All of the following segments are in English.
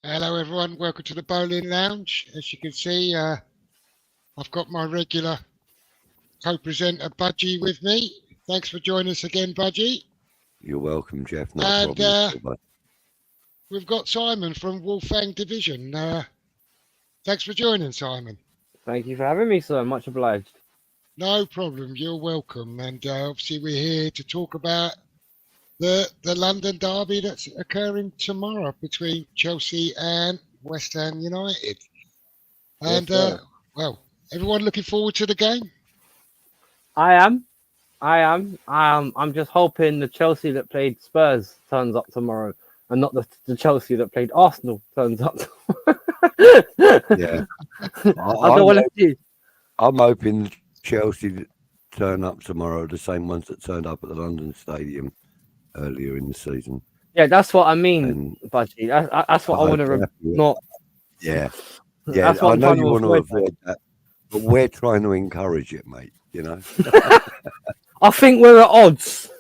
Hello everyone, welcome to the Boleyn Lounge. As you can see, I've got my regular co-presenter Budgie with me. Thanks for joining us again, Budgie. You're welcome, Jeff. Not a problem. We've got Simon from Wolf Fang Division. Thanks for joining, Simon. Thank you for having me, sir. Much obliged. No problem, you're welcome. And obviously we're here to talk about the London derby that's occurring tomorrow between Chelsea and West Ham United. And, well, everyone looking forward to the game? I am. I'm just hoping the Chelsea that played Spurs turns up tomorrow and not the Chelsea that played Arsenal turns up. Yeah. I'm hoping Chelsea turn up tomorrow, the same ones that turned up at the London Stadium earlier in the season. Yeah, that's what I mean, Budgie. That's what I want to not. Yeah. That's what I know you want to avoid that, but we're trying to encourage it, mate. You know. I think we're at odds.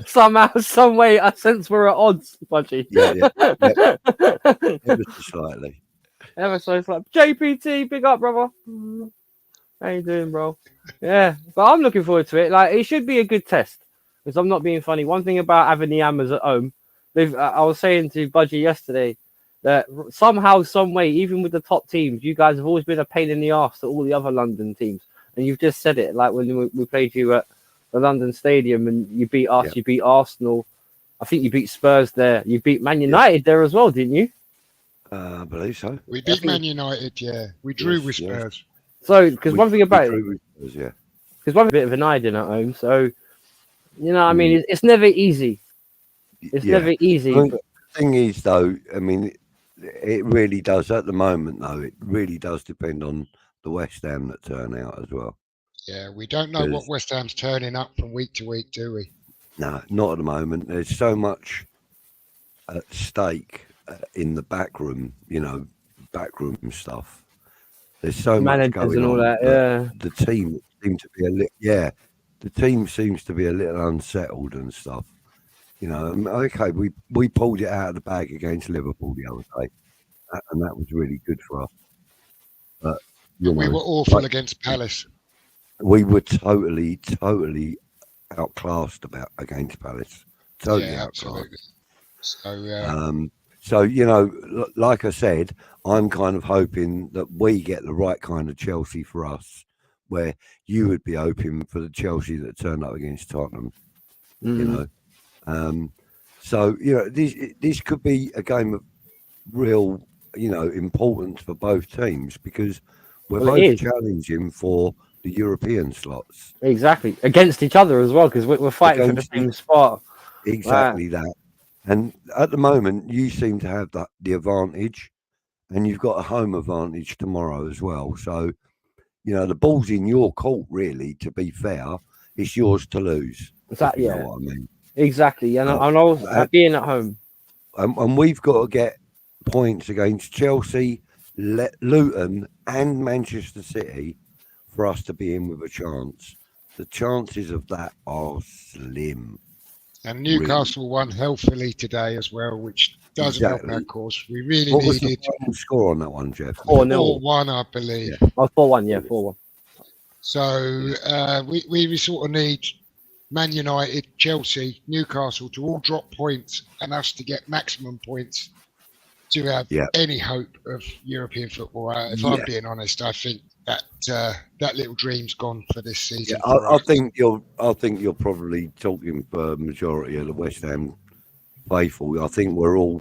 Somehow, some way, I sense we're at odds, Budgie. Yeah. Ever so slightly. Ever so slightly. JPT, big up, brother. How you doing, bro? Yeah, but I'm looking forward to it. Like, it should be a good test. Because I'm not being funny. One thing about having the Hammers at home, I was saying to Budgie yesterday that somehow, some way, even with the top teams, you guys have always been a pain in the arse to all the other London teams. And you've just said it, like when we played you at the London Stadium and you beat us, You beat Arsenal. I think you beat Spurs there. You beat Man United there as well, didn't you? I believe so. We beat Man United, yeah. We drew with Spurs. So, because one thing about it, because one bit of an idea at home, so. You know, I mean, it's never easy. It's never easy. The thing is, though, I mean, it really does at the moment, though. It really does depend on the West Ham that turn out as well. Yeah, we don't know what West Ham's turning up from week to week, do we? No, not at the moment. There's so much at stake in the backroom, backroom stuff. There's so much going and all on. That, the team seems to be the team seems to be a little unsettled and stuff. Okay, we pulled it out of the bag against Liverpool the other day, and that was really good for us. But we were awful against Palace. We were totally outclassed against Palace. Totally outclassed. So, like I said, I'm kind of hoping that we get the right kind of Chelsea for us, where you would be hoping for the Chelsea that turned up against Tottenham, So, this could be a game of real, importance for both teams because we're both challenging for the European slots. Exactly. Against each other as well, because we're fighting for the same spot. Exactly that. And at the moment, you seem to have the advantage, and you've got a home advantage tomorrow as well. So, the ball's in your court, really, to be fair. It's yours to lose. Exactly. You know what I mean? Exactly. And I'm also being at home. And we've got to get points against Chelsea, Luton, and Manchester City for us to be in with a chance. The chances of that are slim. And Newcastle won healthily today as well, which doesn't help our cause. We really what needed. Was the final score on that one, Jeff? 4-1, I believe. Yeah. 4-1, yeah, 4-1. So we sort of need Man United, Chelsea, Newcastle to all drop points and us to get maximum points to have any hope of European football. If I'm being honest, I think that little dream's gone for this season. Yeah, I think you're probably talking for a majority of the West Ham faithful. I think we're all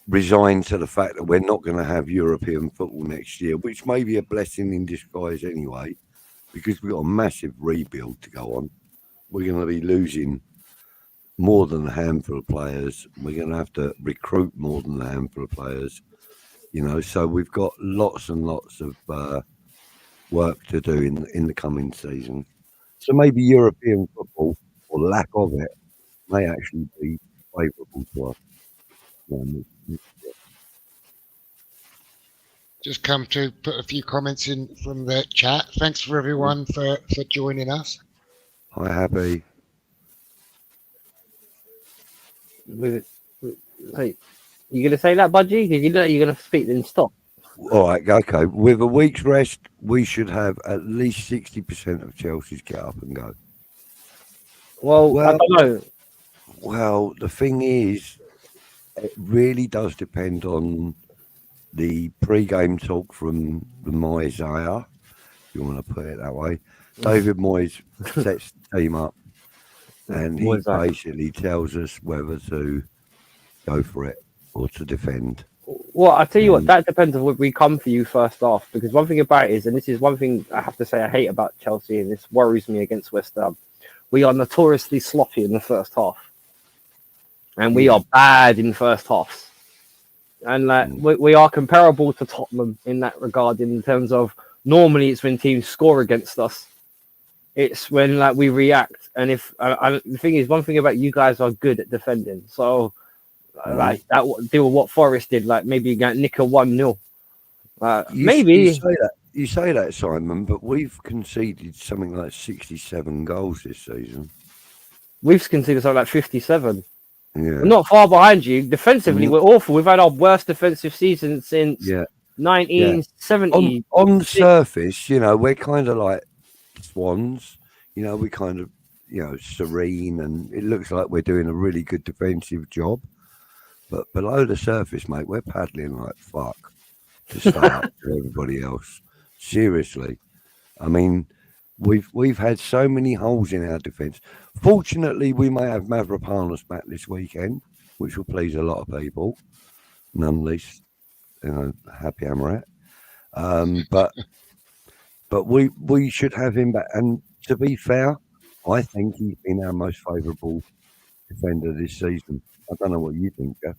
resigned to the fact that we're not going to have European football next year, which may be a blessing in disguise anyway, because we've got a massive rebuild to go on. We're going to be losing more than a handful of players. We're going to have to recruit more than a handful of players, so we've got lots and lots of work to do in the coming season. So maybe European football, or lack of it, may actually be favourable to us. Just come to put a few comments in from the chat. Thanks for everyone for joining us. Hi, Happy. Hey, you gonna say that, Budgie? Because you're gonna speak, then stop. All right, okay. With a week's rest, we should have at least 60% of Chelsea's get up and go. Well, I don't know. Well, the thing is, it really does depend on the pre-game talk from the Moyes, if you want to put it that way. David Moyes sets the team up, and he basically tells us whether to go for it or to defend. Well, I tell you what, that depends on what we come for you first off. Because one thing about it is, and this is one thing I have to say I hate about Chelsea, and this worries me against West Ham, we are notoriously sloppy in the first half. And we are bad in first halves. And we are comparable to Tottenham in that regard, in terms of normally it's when teams score against us. It's when we react. And if the thing is, one thing about you guys are good at defending. So that deal with what Forest did, maybe you got nick a 1-0. Maybe you say that, Simon, but we've conceded something like 67 goals this season. We've conceded something like 57. Yeah. We're not far behind you. Defensively, we're awful. We've had our worst defensive season since 1970. On the surface, we're kind of like swans. We kind of, serene, and it looks like we're doing a really good defensive job. But below the surface, mate, we're paddling like fuck to stay up to everybody else. Seriously. I mean, we've had so many holes in our defence. Fortunately, we may have Mavropanos back this weekend, which will please a lot of people. None least, happy Amaret. But we should have him back. And to be fair, I think he's been our most favourable defender this season. I don't know what you think, Jeff.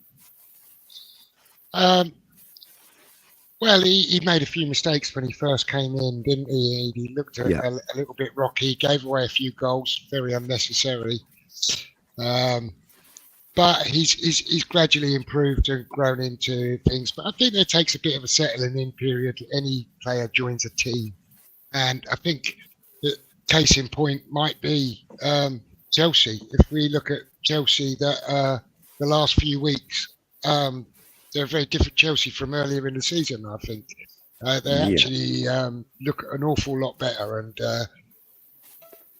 Well, he made a few mistakes when he first came in, didn't he? He looked a little bit rocky, gave away a few goals, very unnecessary. But he's gradually improved and grown into things. But I think there takes a bit of a settling in period. Any player joins a team. And I think the case in point might be Chelsea. If we look at Chelsea, the last few weeks, they're a very different Chelsea from earlier in the season, I think. They actually look an awful lot better, and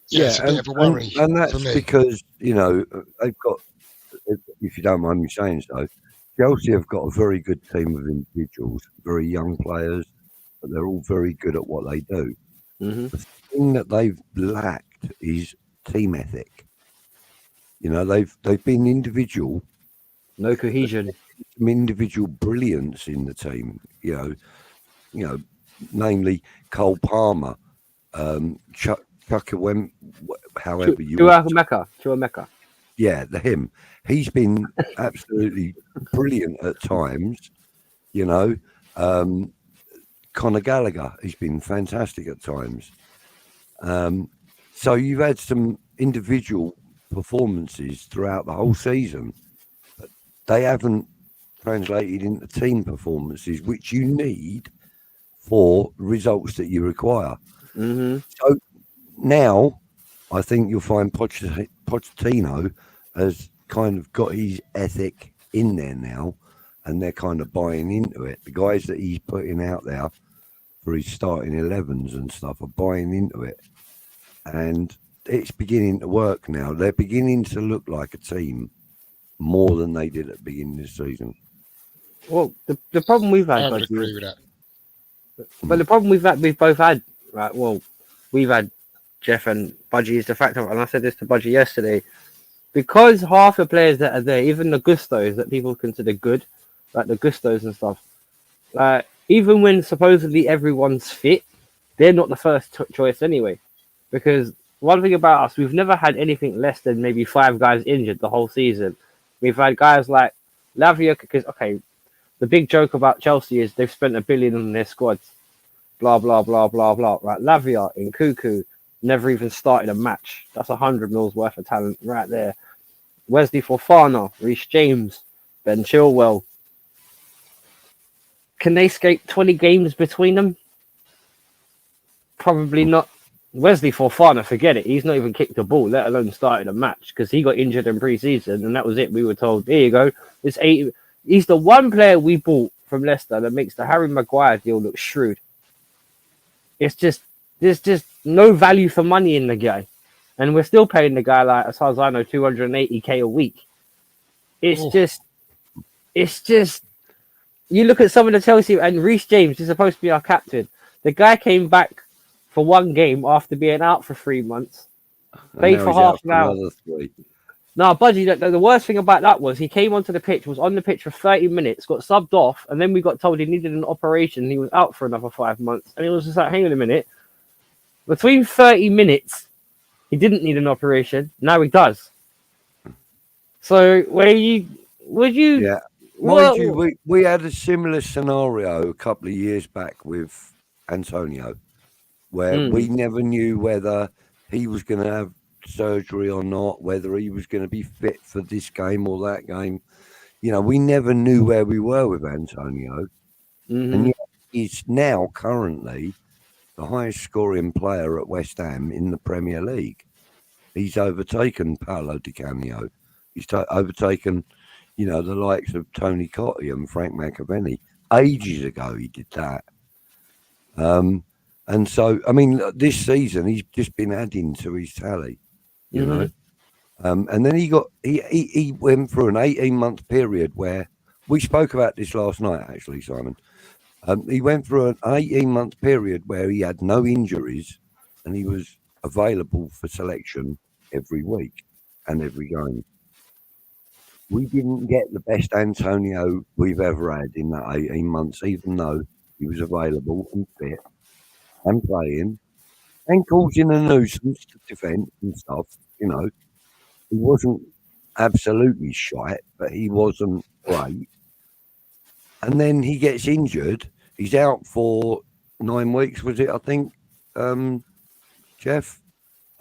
it's a bit of a worry. And that's for me. because, they've got, if you don't mind me saying so, Chelsea have got a very good team of individuals, very young players, but they're all very good at what they do. Mm-hmm. The thing that they've lacked is team ethic. They've been individual. No cohesion. Some individual brilliance in the team, namely Cole Palmer, Chukwuemeka, however you want. Chukwuemeka. Yeah, him. He's been absolutely brilliant at times. Conor Gallagher, he's been fantastic at times. So you've had some individual performances throughout the whole season, but they haven't translated into team performances, which you need for results that you require. Mm-hmm. So now I think you'll find Pochettino has kind of got his ethic in there now, and they're kind of buying into it. The guys that he's putting out there for his starting 11s and stuff are buying into it, and it's beginning to work now. They're beginning to look like a team more than they did at the beginning of the season. Well, the problem we've had, I would agree with that. But the problem we've both had, right? Well, we've had Jeff and Budgie is the fact of, and I said this to Budgie yesterday, because half the players that are there, even the Gustos that people consider good, like the Gustos and stuff. Like even when supposedly everyone's fit, they're not the first choice anyway. Because one thing about us, we've never had anything less than maybe 5 guys injured the whole season. We've had guys like Lavia, because okay, the big joke about Chelsea is they've spent $1 billion on their squads. Blah blah blah blah blah. Right, Lavia in Cuckoo never even started a match. That's 100 mils worth of talent right there. Wesley Fofana, Reece James, Ben Chilwell. Can they skate 20 games between them? Probably not. Wesley Fofana, forget it. He's not even kicked a ball, let alone started a match, because he got injured in pre-season, and that was it. We were told, there you go. He's the one player we bought from Leicester that makes the Harry Maguire deal look shrewd. It's just, there's just no value for money in the guy. And we're still paying the guy, like, as far as I know, 280k a week. It's just, you look at some of the Chelsea, and Reece James is supposed to be our captain. The guy came back for 1 game after being out for 3 months. Played for half an hour. No, Budgie, the worst thing about that was he came onto the pitch, was on the pitch for 30 minutes, got subbed off, and then we got told he needed an operation and he was out for another 5 months. And it was just like, hang on a minute. Between 30 minutes, he didn't need an operation. Now he does. So, Yeah. Mind you, we had a similar scenario a couple of years back with Antonio, where we never knew whether he was going to have surgery or not, whether he was going to be fit for this game or that game. You know, we never knew where we were with Antonio. And yet he's now currently the highest scoring player at West Ham in the Premier League. He's overtaken Paolo Di Canio. He's overtaken, you know, the likes of Tony Cottee and Frank McAvenny. Ages ago he did that. And so, I mean, this season he's just been adding to his tally, you know. And then he went through an 18-month period where we spoke about this last night, actually, Simon. He went through an 18-month period where he had no injuries and he was available for selection every week and every game. We didn't get the best Antonio we've ever had in that 18 months, even though he was available and fit and playing and causing a nuisance to defend and stuff. You know, he wasn't absolutely shite, but he wasn't great. And then he gets injured. He's out for 9 weeks, was it? I think, Jeff,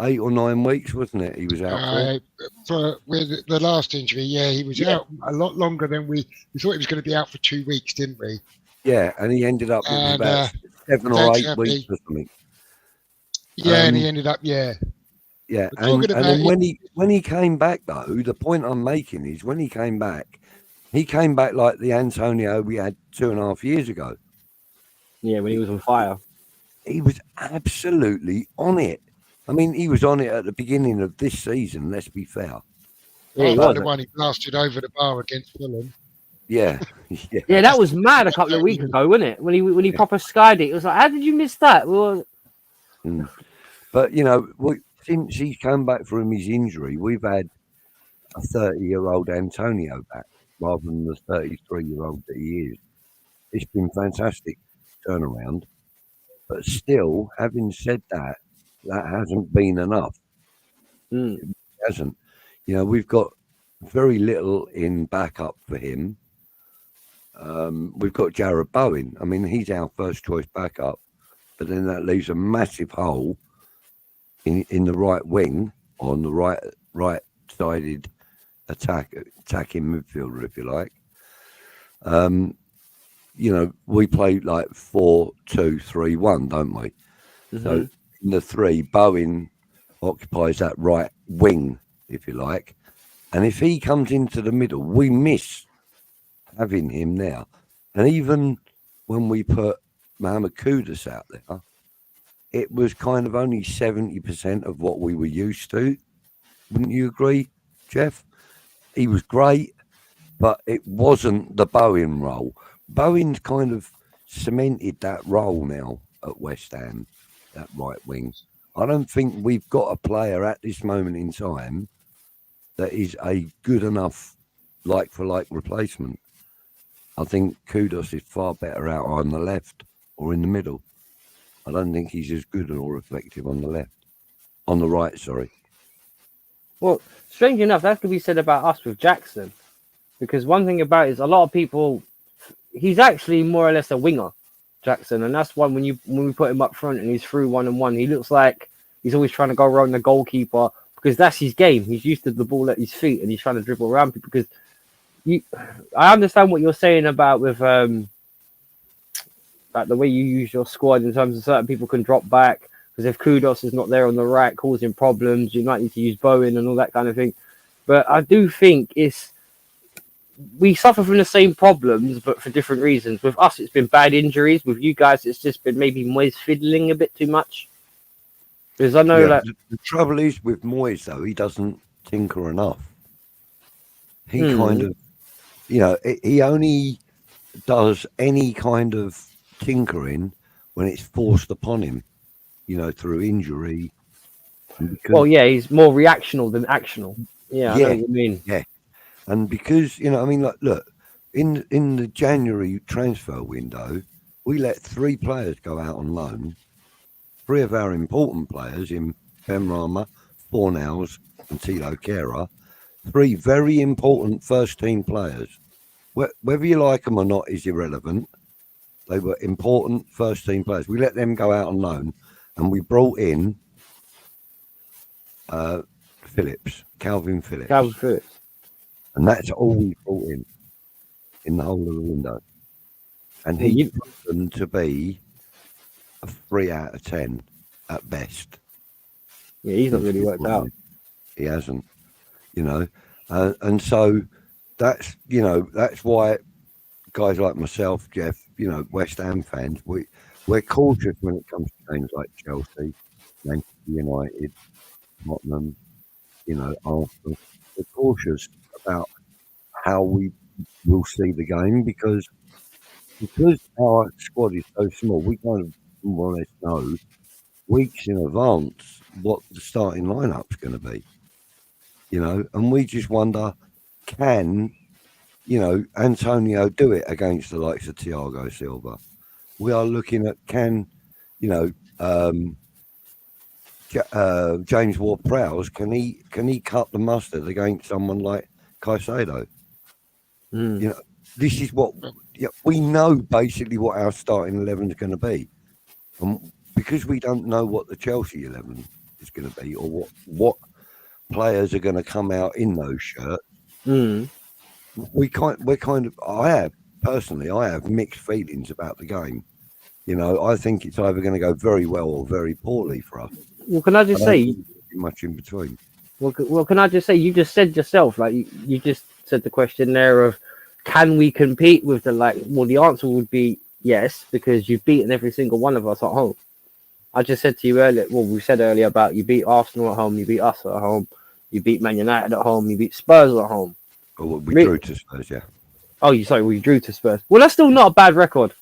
8 or 9 weeks, wasn't it? He was out for with the last injury. Yeah, he was out a lot longer than we thought. He was going to be out for 2 weeks, didn't we? Yeah, and he ended up with about 7 or 8 weeks or something. Yeah, and he ended up, yeah. And then when he came back, though, the point I'm making is when he came back like the Antonio we had 2.5 years ago. Yeah, when he was on fire. He was absolutely on it. I mean, he was on it at the beginning of this season, let's be fair. Yeah, he was the one he blasted over the bar against Fulham. Yeah. Yeah, that was mad a couple of weeks ago, wasn't it? When he proper skied it. It was like, how did you miss that? Well, But, you know, since he's come back from his injury, we've had a 30-year-old Antonio back rather than the 33-year-old that he is. It's been fantastic turnaround. But still, having said that, that hasn't been enough. It hasn't. You know, we've got very little in backup for him. We've got Jarrod Bowen. I mean, he's our first choice backup, but then that leaves a massive hole in the right wing, on the right-sided attacking midfielder, if you like. You know, we play like 4-2-3-1, don't we? So in the 3, Bowen occupies that right wing, if you like. And if he comes into the middle, we miss having him now. And even when we put Mohamed Kudus out there, it was kind of only 70% of what we were used to. Wouldn't you agree, Jeff? He was great, but it wasn't the Bowen role. Bowen's kind of cemented that role now at West Ham, that right wing. I don't think we've got a player at this moment in time that is a good enough like-for-like replacement. I think Kudos is far better out on the left or in the middle. I don't think he's as good or effective on the left. On the right, sorry. Well, strange enough, that could be said about us with Jackson. Because one thing about it is a lot of people, he's actually more or less a winger, Jackson. And that's why when we put him up front and he's through 1-on-1, he looks like he's always trying to go around the goalkeeper because that's his game. He's used to the ball at his feet and he's trying to dribble around people. Because I understand what you're saying about with like the way you use your squad in terms of certain people can drop back. Because if Kudos is not there on the right, causing problems, you might need to use Bowen and all that kind of thing. But I do think we suffer from the same problems, but for different reasons. With us, it's been bad injuries. With you guys, it's just been maybe Moyes fiddling a bit too much. Because I know that the trouble is with Moyes, though, he doesn't tinker enough. He kind of, he only does any kind of tinkering when it's forced upon him. Through injury. Well, yeah, he's more reactional than actional. Yeah, I know what you mean. Yeah, and because look, in the January transfer window, we let 3 players go out on loan. 3 of our important players in Benrahma, Fornals, and Tilo Kehrer. 3 very important first team players. Whether you like them or not is irrelevant. They were important first team players. We let them go out on loan. And we brought in Calvin Phillips. And that's all we brought in the whole of the window. And he proven to be a 3 out of 10 at best. Yeah, he's not really worked out. He hasn't, and so that's why guys like myself, Jeff, West Ham fans, we're cautious when it comes to games like Chelsea, Manchester United, Tottenham, Arsenal. We're cautious about how we will see the game because our squad is so small. We kind of more or less know weeks in advance what the starting lineup's going to be, and we just wonder, can Antonio do it against the likes of Thiago Silva? We are looking at James Ward-Prowse, can he cut the mustard against someone like Caicedo? This is what we know basically what our starting 11 is going to be, and because we don't know what the Chelsea 11 is going to be or what players are going to come out in those shirts, I have mixed feelings about the game. I think it's either going to go very well or very poorly for us. Well, can I just say, much in between. Well, can I just say, you just said yourself, like you just said the question there of, can we compete with the Well, the answer would be yes, because you've beaten every single one of us at home. I just said to you earlier. Well, we said earlier about you beat Arsenal at home, you beat us at home, you beat Man United at home, you beat Spurs at home. Oh, well, we drew to Spurs, yeah. Oh, you drew to Spurs. Well, that's still not a bad record.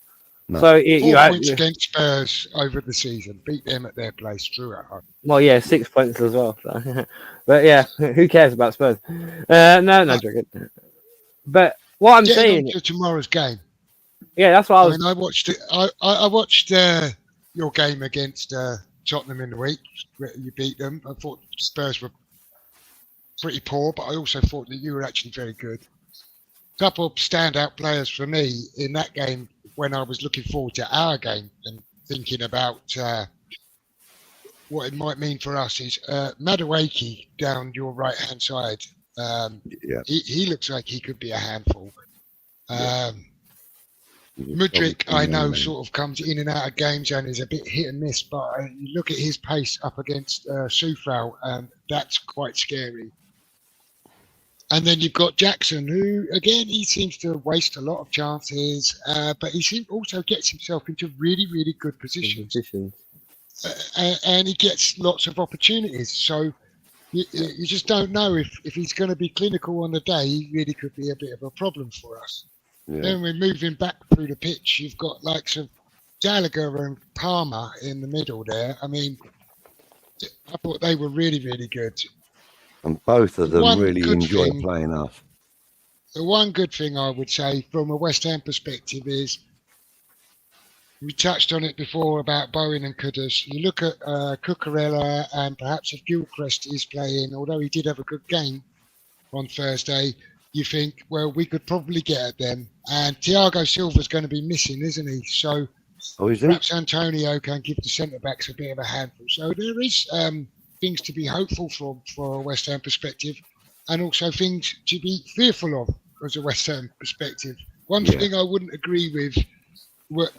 No. So 4 points against Spurs over the season. Beat them at their place, drew at home. Well, yeah, 6 points as well. So. But yeah, who cares about Spurs? No, joking. But what I'm saying to tomorrow's game. Yeah, that's what I watched it. I watched your game against Tottenham in the week. You beat them. I thought Spurs were pretty poor, but I also thought that you were actually very good. A couple of standout players for me in that game when I was looking forward to our game and thinking about what it might mean for us is Madueke down your right-hand side. He looks like he could be a handful. Mudryk, I know, sort of comes in and out of games and is a bit hit and miss, but you look at his pace up against Soufal, and that's quite scary. And then you've got Jackson, who, again, he seems to waste a lot of chances, but he also gets himself into really, really good positions. And he gets lots of opportunities. So you just don't know if he's going to be clinical on the day. He really could be a bit of a problem for us. Yeah. Then we're moving back through the pitch. You've got likes of Gallagher and Palmer in the middle there. I mean, I thought they were really, really good. And both of them really enjoy playing us. the one good thing I would say from a West Ham perspective is we touched on it before about Bowen and Kudus. You look at Cucurella and perhaps if Gilchrist is playing, although he did have a good game on Thursday, you think, well, we could probably get at them. And Thiago Silva's going to be missing, isn't he? So is he? perhaps Antonio can give the centre-backs a bit of a handful. So there is things to be hopeful for a West Ham perspective and also things to be fearful of as a West Ham perspective. One thing I wouldn't agree with what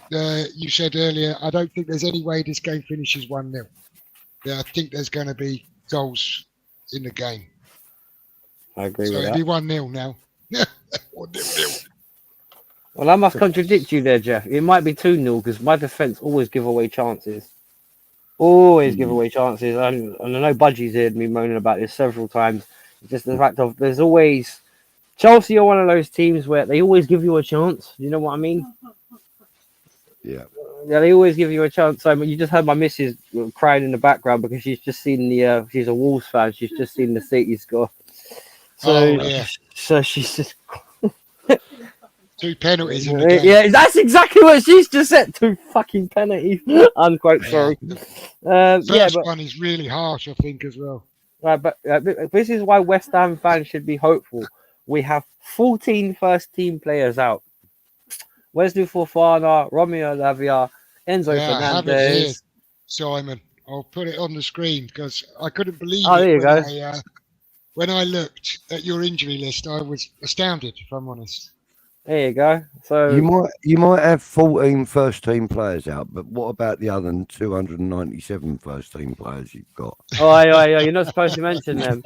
you said earlier, I don't think there's any way this game finishes 1-0. Yeah, I think there's going to be goals in the game. I agree So with it'll that. be 1-0 now. Or 0-0. Well, I must contradict you there, Jeff. It might be 2-0 because my defence always give away chances. Always give away chances. And I know Budgie's heard me moaning about this several times. It's just the fact of there's always... Chelsea are one of those teams where they always give you a chance. You know what I mean? Yeah. Yeah, they always give you a chance. So you just heard my missus crying in the background because she's just seen the... she's a Wolves fan. She's just seen the City score. So, so she's just... 2 penalties in the game. Yeah, that's exactly what she's just said. 2 fucking penalties. Unquote, sorry. First but one is really harsh, I think, as well. right, but this is why West Ham fans should be hopeful. We have 14 first-team players out. Wesley Fofana, Romeo Lavia, Enzo I have it here, Fernandez. Simon. I'll put it on the screen because I couldn't believe Oh, there it you go. when I looked at your injury list. I was astounded, if I'm honest. There you go. So You might have 14 first team players out, but what about the other 297 first team players you've got? oh, you're not supposed to mention them.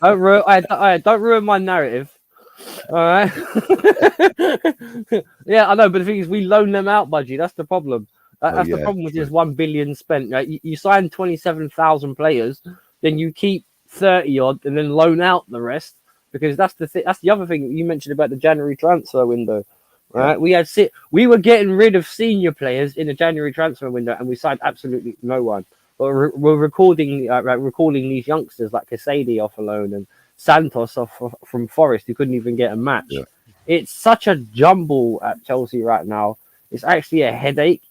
Don't ruin my narrative. All right. Yeah, I know, but the thing is, we loan them out, Budgie. That's the problem. That's the problem with this 1 billion spent. Right? You sign 27,000 players, then you keep 30 odd, and then loan out the rest. Because that's the thing. That's the other thing you mentioned about the January transfer window, right? Yeah. We were getting rid of senior players in the January transfer window, and we signed absolutely no one. But we're recalling these youngsters like Casady off a loan and Santos from Forest, who couldn't even get a match. Yeah. It's such a jumble at Chelsea right now. It's actually a headache.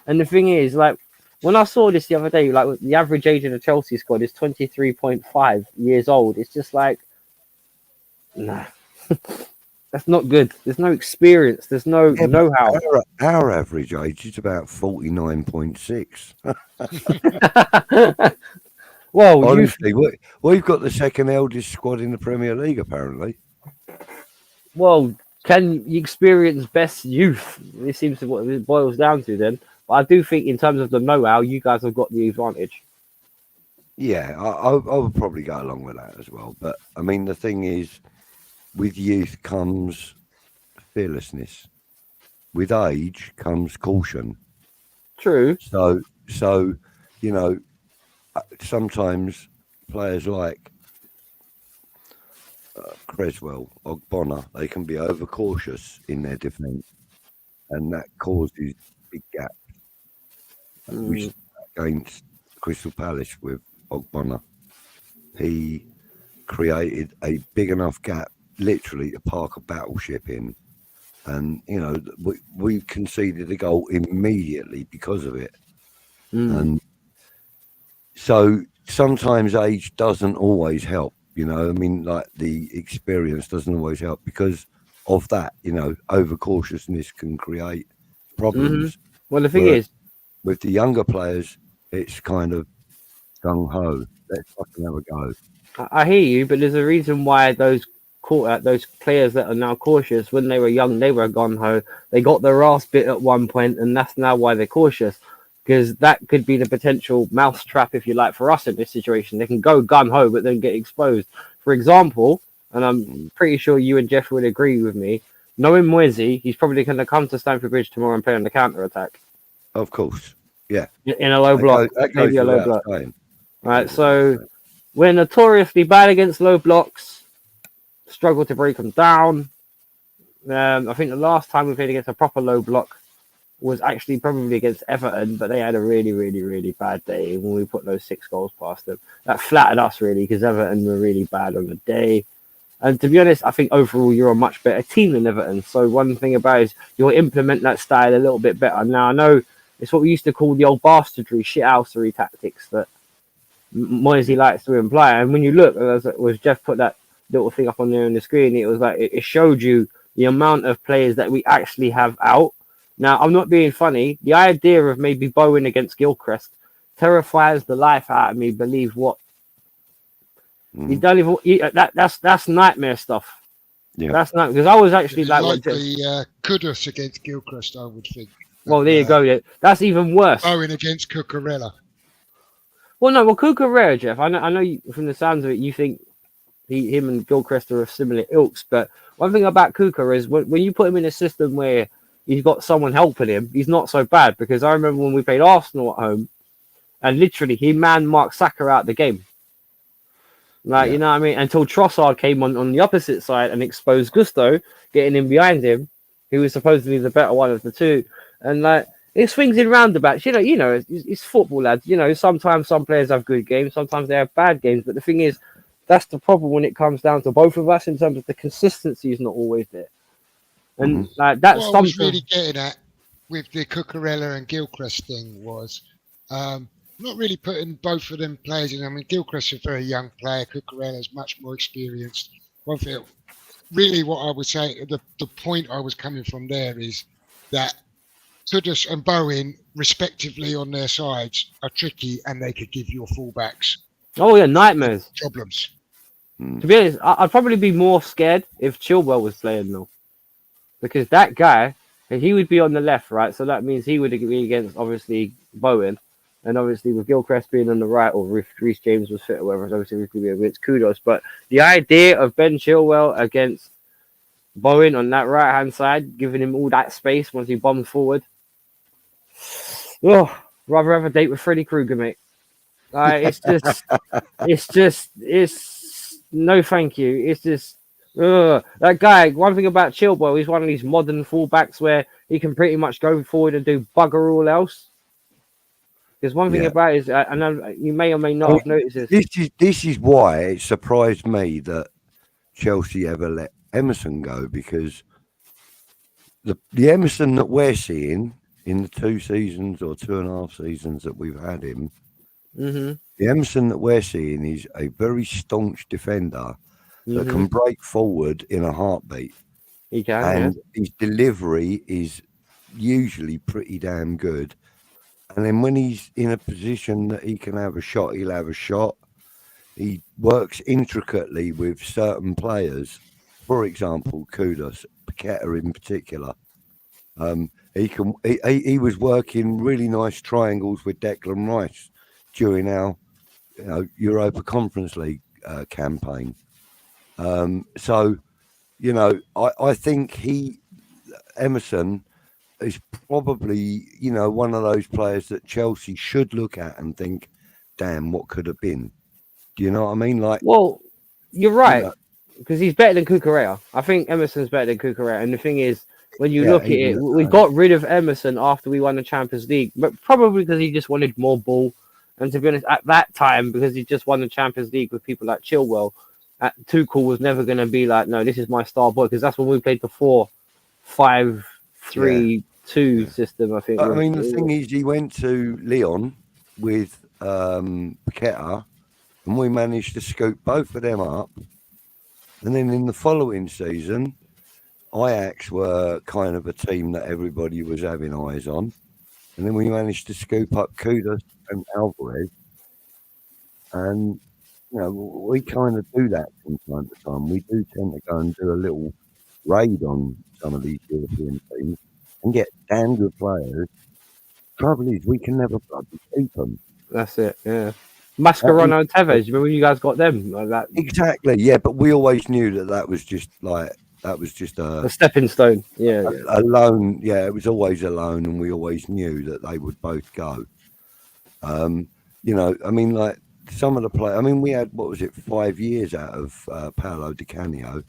And the thing is, like, when I saw this the other day, like the average age of the Chelsea squad is 23.5 years old. It's just like, nah, that's not good. There's no experience. There's no know-how. Our average age is about 49.6. Well, honestly, we've got the second eldest squad in the Premier League, apparently. Well, can you experience best youth? This seems to what it boils down to then. But I do think in terms of the know-how, you guys have got the advantage. Yeah, I would probably go along with that as well. But, I mean, the thing is, with youth comes fearlessness. With age comes caution. True. So you know, sometimes players like Creswell or Bonner, they can be overcautious in their defence, and that causes big gaps. We saw against Crystal Palace with Ogbonna. He created a big enough gap, literally, to park a battleship in. And, you know, we conceded a goal immediately because of it. And so sometimes age doesn't always help, you know. I mean, like the experience doesn't always help because of that, you know, overcautiousness can create problems. Well, the thing is, with the younger players, it's kind of gung-ho. Let's fucking have a go. I hear you, but there's a reason why those players that are now cautious, when they were young, they were gung-ho. They got their ass bit at one point, and that's now why they're cautious. Because that could be the potential mousetrap, if you like, for us in this situation. They can go gung-ho, but then get exposed. For example, and I'm pretty sure you and Jeff would agree with me, knowing Moisey, he's probably going to come to Stamford Bridge tomorrow and play on the counter-attack. Of course, yeah. In a low block, maybe a low block. Right, so we're notoriously bad against low blocks, struggle to break them down. I think the last time we played against a proper low block was actually probably against Everton, but they had a really, really, really bad day when we put those 6 goals past them. That flattered us, really, because Everton were really bad on the day. And to be honest, I think overall you're a much better team than Everton. So one thing about it is you'll implement that style a little bit better. Now I know it's what we used to call the old bastardry, shithousery tactics that Moisey likes to imply. And when you look, as was Jeff put that little thing up on there on the screen, it was like it showed you the amount of players that we actually have out. Now I'm not being funny. The idea of maybe Bowen against Gilchrist terrifies the life out of me. Believe what? You don't even that's nightmare stuff. Yeah. That's not because I was actually like what the Kudus against Gilchrist, I would think. well, there you go. Yeah. That's even worse. Bowen against Cucurella. Well, no, well, Cucurella, Jeff. I know you, from the sounds of it, you think him and Gilchrist are of similar ilks. But one thing about Cucur is when you put him in a system where he's got someone helping him, he's not so bad. Because I remember when we played Arsenal at home, and literally he man-marked Saka out the game. Like, you know what I mean? Until Trossard came on the opposite side and exposed Gusto, getting in behind him, who was supposedly the better one of the two. And like, it swings in roundabouts. It's football, lads. Sometimes some players have good games, sometimes they have bad games. But the thing is, that's the problem when it comes down to both of us in terms of the consistency is not always there. And like that's what something I was really getting at with the Cucurella and Gilchrist thing was not really putting both of them players in. I mean, Gilchrist is a very young player. Cucurella is much more experienced. One thing, really, what I would say, the point I was coming from there is that Kudus and Bowen, respectively, on their sides, are tricky, and they could give your fullbacks nightmares. Problems. To be honest, I'd probably be more scared if Chilwell was playing though, because that guy, he would be on the left, right? So that means he would be against obviously Bowen. And obviously, with Gilchrist being on the right, or if Reece James was fit or whatever, obviously we could be against Kudos. But the idea of Ben Chilwell against Bowen on that right hand side, giving him all that space once he bombs forward, rather have a date with Freddy Krueger, mate. It's no thank you. It's just that guy. One thing about Chilwell, he's one of these modern fullbacks where he can pretty much go forward and do bugger all else. Because one thing about it is, I know you may or may not have noticed this. This is why it surprised me that Chelsea ever let Emerson go, because the Emerson that we're seeing in the 2 seasons or 2.5 seasons that we've had him, the Emerson that we're seeing is a very staunch defender that can break forward in a heartbeat. He can, and his delivery is usually pretty damn good. And then when he's in a position that he can have a shot, he'll have a shot. He works intricately with certain players. For example, Kudus, Paqueta in particular. He was working really nice triangles with Declan Rice during our Europa Conference League campaign. So, I think Emerson is probably, one of those players that Chelsea should look at and think, damn, what could have been? Do you know what I mean? Like, well, you're right, because he's better than Cucurella. I think Emerson's better than Cucurella. And the thing is, when you look at it, we got rid of Emerson after we won the Champions League, but probably because he just wanted more ball. And to be honest, at that time, because he just won the Champions League with people like Chilwell, Tuchel was never going to be like, no, this is my star boy, because that's when we played the 4-5-3-2 system, I think. I mean, the thing is, he went to Lyon with Paqueta, and we managed to scoop both of them up. And then in the following season, Ajax were kind of a team that everybody was having eyes on. And then we managed to scoop up Kudus and Alvarez. And, we kind of do that from time to time. We do tend to go and do a little raid on some of these European teams and get damn good players. Trouble is, we can never bloody keep them. That's it, yeah. Mascherano and Tevez, remember when you guys got them? Like that? Exactly, yeah, but we always knew that was just a stepping stone. Yeah, a loan. Yeah, it was always a loan, and we always knew that they would both go. I mean, like some of the players. I mean, we had 5 years out of Paolo Di Canio,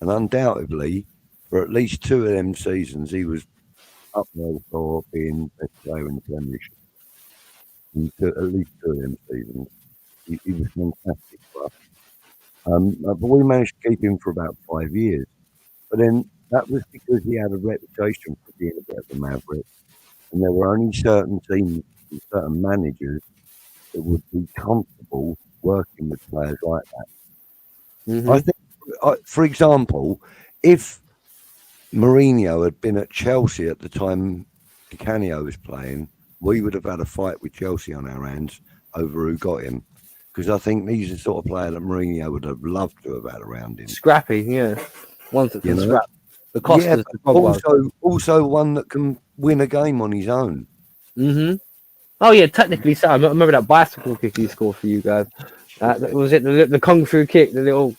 and undoubtedly, for at least 2 of them seasons, he was up there for being best player in the Premiership. And at least 2 of them seasons, he was fantastic for us. But we managed to keep him for about 5 years. But then that was because he had a reputation for being a bit of a maverick, and there were only certain teams and certain managers that would be comfortable working with players like that. I think, for example, if Mourinho had been at Chelsea at the time Di Canio was playing, we would have had a fight with Chelsea on our hands over who got him. Because I think he's the sort of player that Mourinho would have loved to have had around him. Scrappy, yeah. One that can You know? scrap. The cost Yeah, is but also one that can win a game on his own. Oh yeah, technically so. I remember that bicycle kick he scored for you guys. Was it the kung fu kick? The little.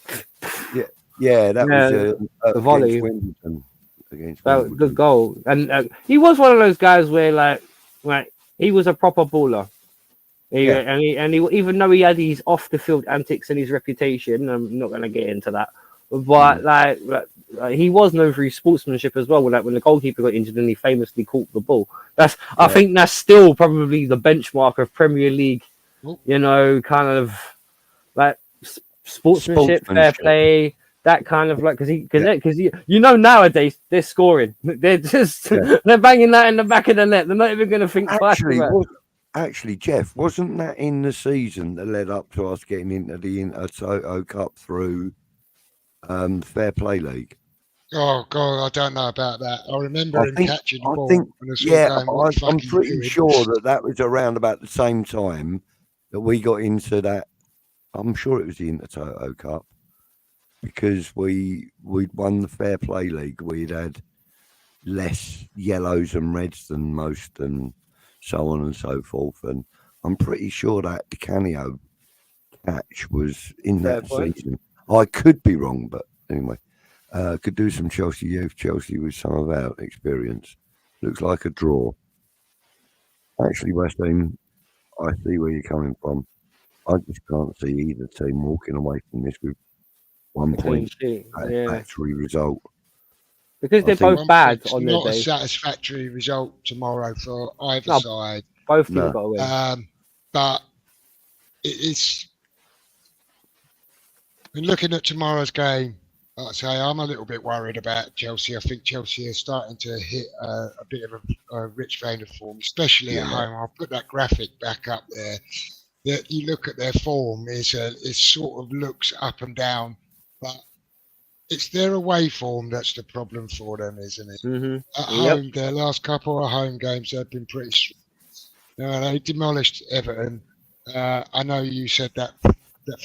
Yeah, that was the volley against Wimbledon. Good goal, and he was one of those guys where like he was a proper baller. He even though he had these off the field antics and his reputation, I'm not going to get into that, but he was known for his sportsmanship as well. When the goalkeeper got injured and he famously caught the ball. I think that's still probably the benchmark of Premier League. You know, kind of like sportsmanship, fair play. That kind of like because you know nowadays they're scoring, they're just they're banging that in the back of the net. They're not even going to think twice. Actually, Jeff, wasn't that in the season that led up to us getting into the Intertoto Cup through Fair Play League? Oh God, I don't know about that. I remember him catching the ball. I'm pretty sure that was around about the same time that we got into that. I'm sure it was the Intertoto Cup. Because we'd won the Fair Play League, we'd had less yellows and reds than most, and so on and so forth. And I'm pretty sure that Di Canio catch was in that season. I could be wrong, but anyway, could do some Chelsea youth, Chelsea with some of our experience. Looks like a draw. Actually, West Ham, I see where you're coming from. I just can't see either team walking away from this with 1 point satisfactory result. Because they're both bad on their day. Not a satisfactory result tomorrow for either side. Both teams got to win. But it's when looking at tomorrow's game, like I say, I'm a little bit worried about Chelsea. I think Chelsea are starting to hit a bit of a rich vein of form, especially at home. I'll put that graphic back up there. That you look at their form, it sort of looks up and down. But it's their away form that's the problem for them, isn't it? At home, their last couple of home games have been pretty strong. They demolished Everton. I know you said that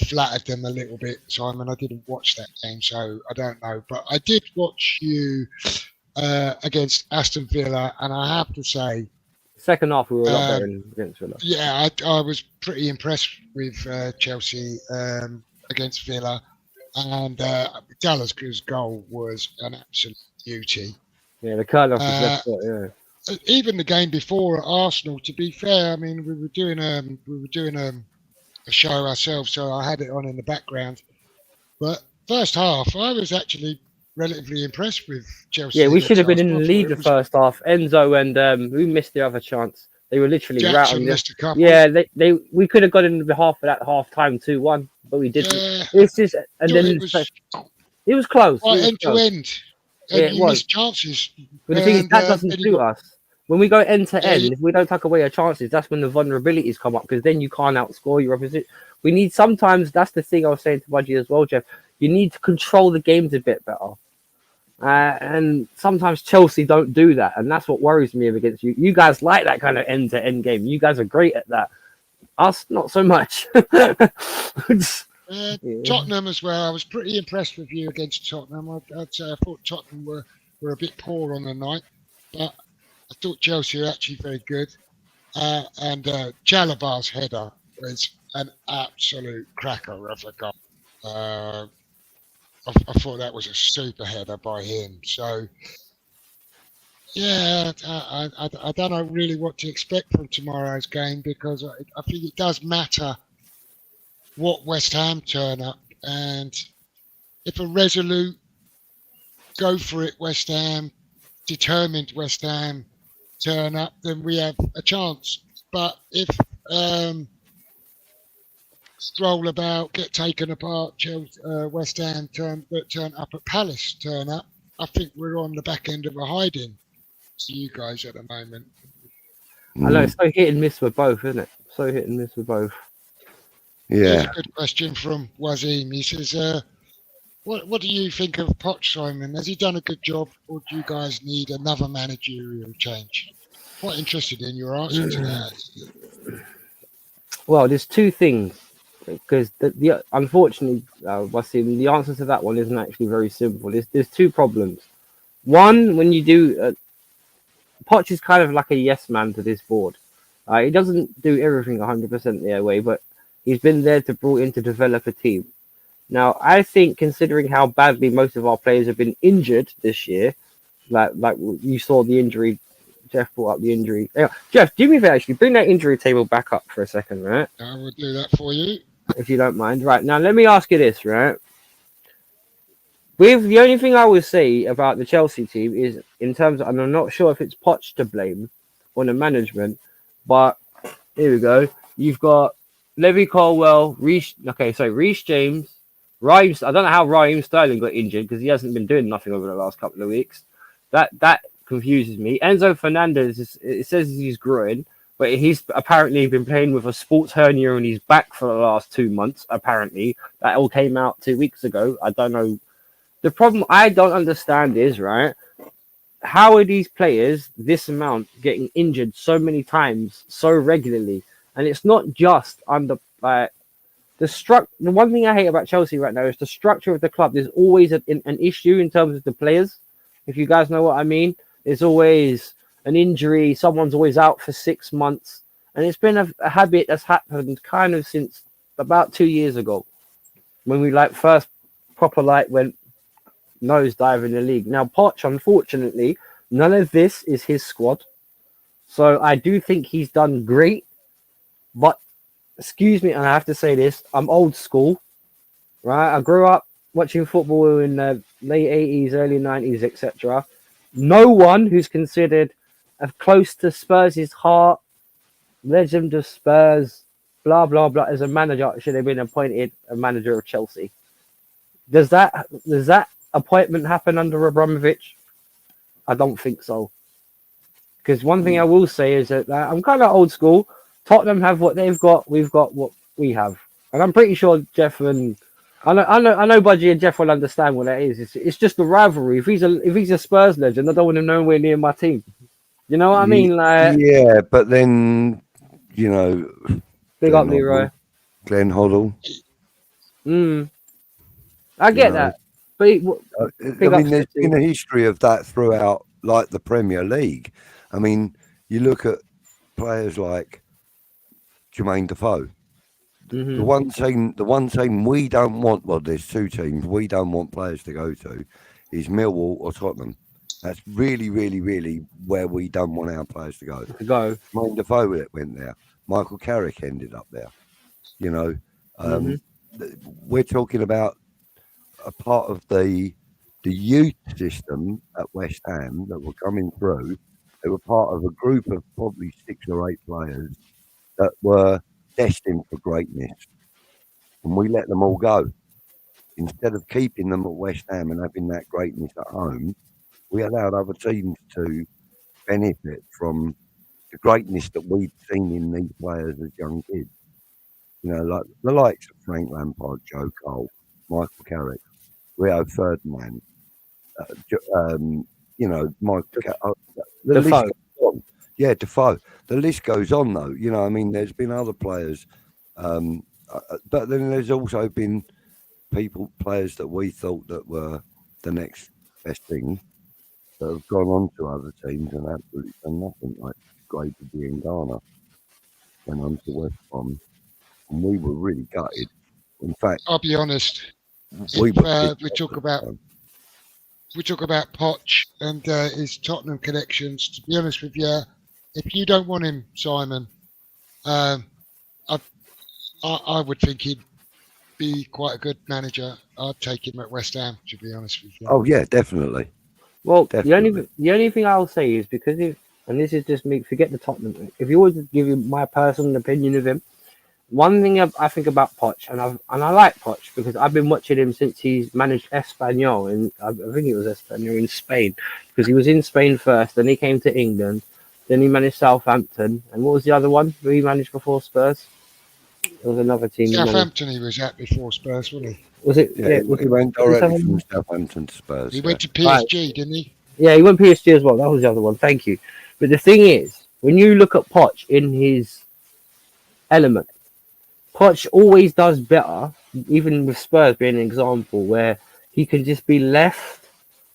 flattered them a little bit, Simon. I didn't watch that game, so I don't know. But I did watch you against Aston Villa, and I have to say, second half we were a lot better against Villa. Yeah, I was pretty impressed with Chelsea against Villa. And Gallagher's goal was an absolute beauty. Yeah, the cut off his left foot. Yeah. Even the game before at Arsenal. To be fair, I mean, we were doing a show ourselves, so I had it on in the background. But first half, I was actually relatively impressed with Chelsea. Yeah, we should have been in the lead the first half. Enzo and who missed the other chance? They were literally Jackson missed a couple. Yeah, we could have got in behalf of that half time 2-1, but we didn't. Yeah. It's just it was close. End to end. And you missed chances. But the thing is, that doesn't suit us. When we go end to end, if we don't tuck away our chances, that's when the vulnerabilities come up, because then you can't outscore your opposition. We need sometimes, that's the thing I was saying to Budgie as well, Jeff. You need to control the games a bit better. And sometimes Chelsea don't do that, and that's what worries me against you. You guys like that kind of end-to-end game. You guys are great at that. Us, not so much. Tottenham as well. I was pretty impressed with you against Tottenham. I'd say I thought Tottenham were a bit poor on the night, but I thought Chelsea were actually very good. And Chalobah's header was an absolute cracker of a goal. I thought that was a super header by him. So, yeah, I don't know really what to expect from tomorrow's game, because I think it does matter what West Ham turn up. And if a resolute, go for it West Ham, determined West Ham turn up, then we have a chance. But if stroll about, get taken apart. Chelsea, West Ham turn up at Palace, turn up. I think we're on the back end of a hiding to you guys at the moment. I know it's so hit and miss with both, isn't it? So hit and miss with both. Here's Yeah. a good question from Wazim. He says, what do you think of Poch, Simon? Has he done a good job, or do you guys need another managerial change? Quite interested in your answer to that. Well, there's two things, because the unfortunately, Wasim, the answer to that one isn't actually very simple. There's two problems. One, when you do, Poch is kind of like a yes man to this board. He doesn't do everything 100% their way, but he's been there to brought in to develop a team. Now, I think considering how badly most of our players have been injured this year, like you saw the injury, Jeff brought up the injury. Jeff, do me a favor, actually bring that injury table back up for a second, right? I will do that for you. If you don't mind. Right, now let me ask you this, right? With the only thing I would say about the Chelsea team is in terms of, and I'm not sure if it's Poch to blame on the management, but here we go. You've got Levy Colwell, Reece James, Raheem. I don't know how Raheem Sterling got injured because he hasn't been doing nothing over the last couple of weeks. That confuses me. Enzo Fernandez, it says he's growing, but he's apparently been playing with a sports hernia on his back for the last 2 months. Apparently, that all came out 2 weeks ago. I don't know. The problem I don't understand is, right, how are these players this amount getting injured so many times so regularly? And it's not just under the one thing I hate about Chelsea right now is the structure of the club. There's always an issue in terms of the players. If you guys know what I mean, there's always an injury. Someone's always out for 6 months, and it's been a habit that's happened kind of since about 2 years ago, when we first proper went nosedive in the league. Now, Poch, unfortunately, none of this is his squad, so I do think he's done great. But excuse me, and I have to say this, I'm old school, right? I grew up watching football in the late 80s, early 90s, etc. No one who's considered close to Spurs' heart, legend of Spurs, blah, blah, blah, as a manager should have been appointed a manager of Chelsea. Does that appointment happen under Abramovich? I don't think so. Because one thing I will say is that I'm kind of old school. Tottenham have what they've got. We've got what we have, and I'm pretty sure Jeff and I know Budgie and Jeff will understand what that is. It's just the rivalry. If he's a Spurs legend, I don't want him nowhere near my team. You know what I mean? Yeah, but then Big up Leroy. Glenn Hoddle. I get that, but there's been a history of that throughout, the Premier League. I mean, you look at players like Jermaine Defoe. Mm-hmm. The one team we don't want. Well, there's two teams we don't want players to go to, is Millwall or Tottenham. That's really, really, really where we don't want our players to go. Jermaine Defoe went there. Michael Carrick ended up there. We're talking about a part of the youth system at West Ham that were coming through. They were part of a group of probably 6 or 8 players that were destined for greatness. And we let them all go. Instead of keeping them at West Ham and having that greatness at home, we allowed other teams to benefit from the greatness that we'd seen in these players as young kids. Like the likes of Frank Lampard, Joe Cole, Michael Carrick, Rio Ferdinand, Michael the list goes on. Yeah, Defoe. The list goes on, though. There's been other players, but then there's also been players that we thought that were the next best thing that have gone on to other teams and absolutely done nothing. Like Grady and Garner went on to West Brom, and we were really gutted. In fact, I'll be honest. We talk about Poch and his Tottenham connections. To be honest with you, if you don't want him, Simon, I would think he'd be quite a good manager. I'd take him at West Ham, to be honest with you. Oh yeah, definitely. Well, definitely. the only thing I'll say is because and this is just me. Forget the Tottenham. If you were to give you my personal opinion of him, one thing I think about Poch, and I like Poch because I've been watching him since he's managed Espanyol, and I think it was Espanyol in Spain, because he was in Spain first, then he came to England, then he managed Southampton, and what was the other one who he managed before Spurs? There was another team. Southampton he was at before Spurs, wasn't he? Was it? Yeah, he went directly from Southampton to Spurs. He went to PSG, didn't he? Yeah, he went PSG as well. That was the other one. Thank you. But the thing is, when you look at Poch in his element, Poch always does better, even with Spurs being an example, where he can just be left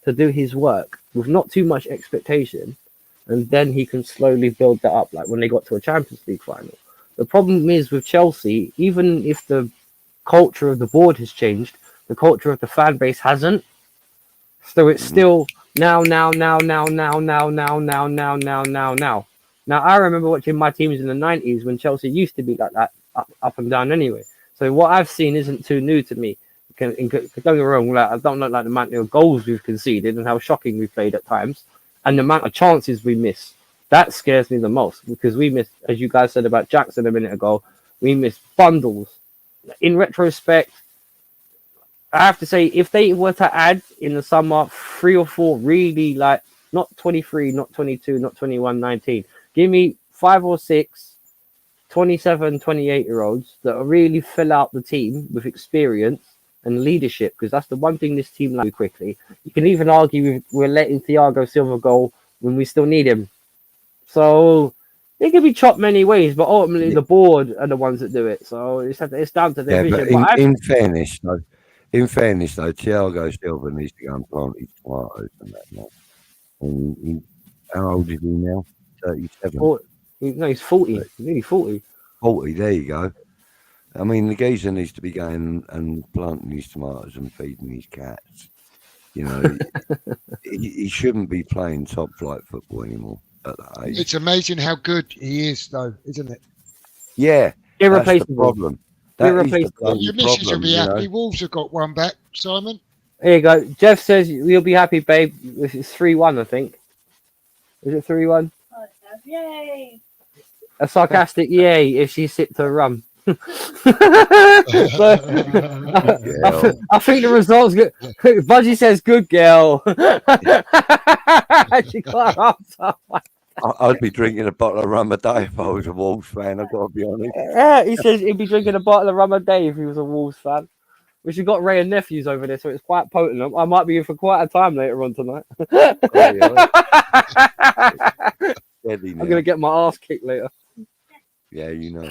to do his work with not too much expectation, and then he can slowly build that up, like when they got to a Champions League final. The problem is with Chelsea, even if the culture of the board has changed, the culture of the fan base hasn't. So it's still now. Now, I remember watching my teams in the 90s when Chelsea used to be like that, up and down anyway. So what I've seen isn't too new to me. Don't get me wrong, like, I don't like the amount of goals we've conceded and how shocking we played at times, and the amount of chances we miss. That scares me the most, because we missed, as you guys said about Jackson a minute ago, we missed bundles. In retrospect, I have to say, if they were to add in the summer 3 or 4 really, like, not 23, not 22, not 21, 19, give me 5 or 6 27, 28-year-olds that really fill out the team with experience and leadership, because that's the one thing this team lacks quickly. You can even argue we're letting Thiago Silva go when we still need him. So it can be chopped many ways, but ultimately the board are the ones that do it. So it's down to their vision. But in fairness, though, Thiago Silva needs to go and plant his tomatoes and that. Now. And how old is he now? 37. No, he's 40. He's nearly 40. 40, there you go. I mean, the geezer needs to be going and planting his tomatoes and feeding his cats. You know, he shouldn't be playing top flight football anymore at that age. It's amazing how good he is, though, isn't it? Yeah, irreplaceable. That's the problem. Irreplaceable. Your missus will be happy. Wolves have got one back, Simon. There you go. Jeff says you'll be happy, babe. This is 3-1, I think. Is it 3-1? Yay! A sarcastic yay if she sipped her rum. So, I think the results good. Budgie says good girl. She got answer. I'd be drinking a bottle of rum a day if I was a Wolves fan, I've got to be honest. Yeah, he says he'd be drinking a bottle of rum a day if he was a Wolves fan. We should got Ray and nephews over there, so it's quite potent. I might be in for quite a time later on tonight. I'm going to get my ass kicked later. Yeah, you know.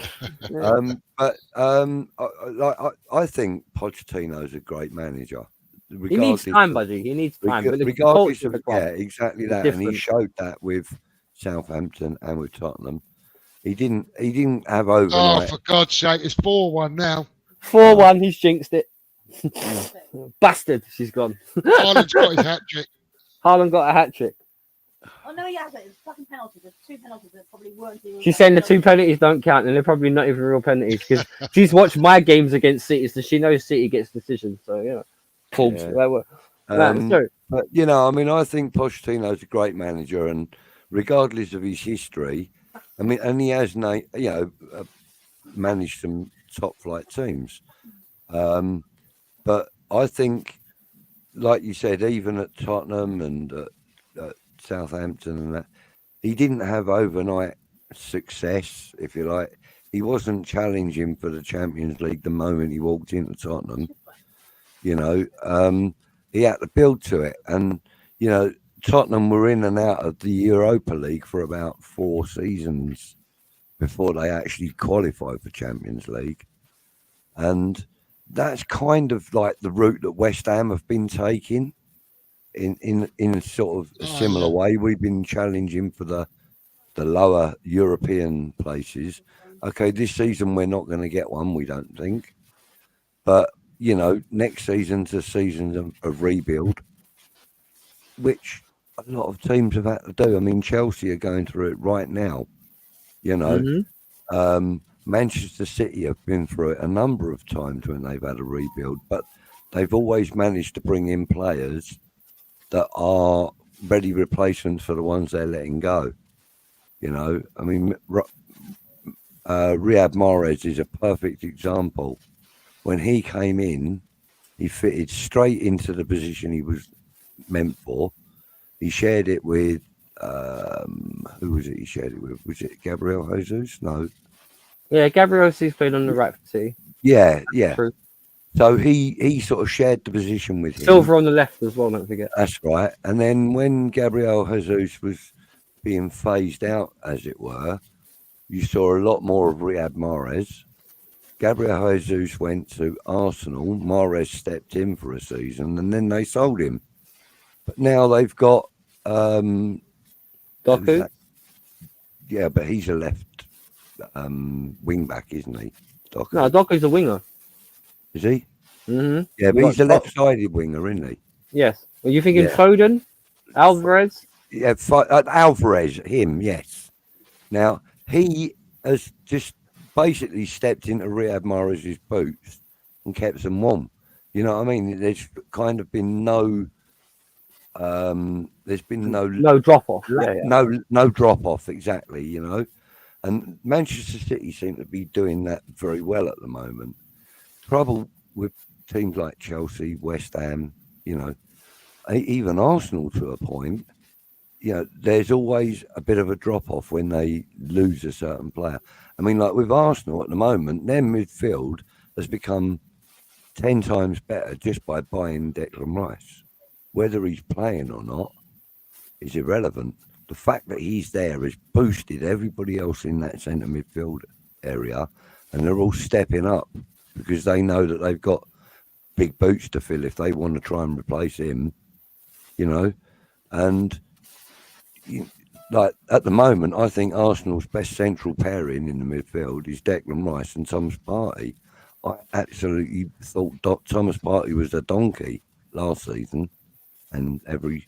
I think Pochettino's a great manager. He needs time, buddy. He needs time. Regardless of exactly that, and he showed that with Southampton and with Tottenham. He didn't have overnight. Oh, for God's sake! It's 4-1 now. 4-1. He's jinxed it. Bastard. She's gone. Haaland's got his hat trick. Haaland got a hat trick. Oh no, he hasn't. It's fucking penalties. There's 2 penalties that probably weren't even. She's saying the 2 penalties don't count, and they're probably not even real penalties, because she's watched my games against City, so she knows City gets decisions. So yeah, but you know, I mean, I think Pochettino's a great manager, and regardless of his history, I mean, and he has managed some top flight teams. But I think, like you said, even at Tottenham and at Southampton and that, he didn't have overnight success, if you like. He wasn't challenging for the Champions League the moment he walked into Tottenham. You know, he had to build to it. And, you know, Tottenham were in and out of the Europa League for about 4 seasons before they actually qualified for Champions League. And that's kind of like the route that West Ham have been taking in a sort of a similar way. We've been challenging for the lower European places. Okay, this season we're not going to get one, we don't think. But, you know, next season's a season of rebuild, which a lot of teams have had to do. I mean, Chelsea are going through it right now, you know. Manchester City have been through it a number of times when they've had a rebuild, but they've always managed to bring in players that are ready replacements for the ones they're letting go. You know, I mean, Riyad Mahrez is a perfect example. When he came in, he fitted straight into the position he was meant for. He shared it with who was it? He shared it with. Was it Gabriel Jesus? No. Yeah, Gabriel Jesus played on the right for City. Yeah. True. So he sort of shared the position with him. Silver on the left as well. Don't forget. That's right. And then when Gabriel Jesus was being phased out, as it were, you saw a lot more of Riyad Mahrez. Gabriel Jesus went to Arsenal. Mahrez stepped in for a season, and then they sold him. But now they've got Doku? Yeah, but he's a left wing back, isn't he? Doku. No, Doku's a winger. Is he? Mm-hmm. Yeah, but he's a left-sided winger, isn't he? Yes. Are you thinking Yeah. Foden? Alvarez? Yeah, Alvarez, him, yes. Now, he has just basically stepped into Riyad Mahrez's boots and kept them warm. You know what I mean? There's kind of been no No drop off. Yeah. no drop off, exactly, you know. And Manchester City seem to be doing that very well at the moment. Trouble with teams like Chelsea, West Ham, you know, even Arsenal to a point, you know, there's always a bit of a drop off when they lose a certain player. I mean, like with Arsenal at the moment, their midfield has become 10 times better just by buying Declan Rice. Whether he's playing or not is irrelevant. The fact that he's there has boosted everybody else in that centre midfield area, and they're all stepping up because they know that they've got big boots to fill if they want to try and replace him, you know. And like at the moment, I think Arsenal's best central pairing in the midfield is Declan Rice and Thomas Partey. I absolutely thought Thomas Partey was a donkey last season and every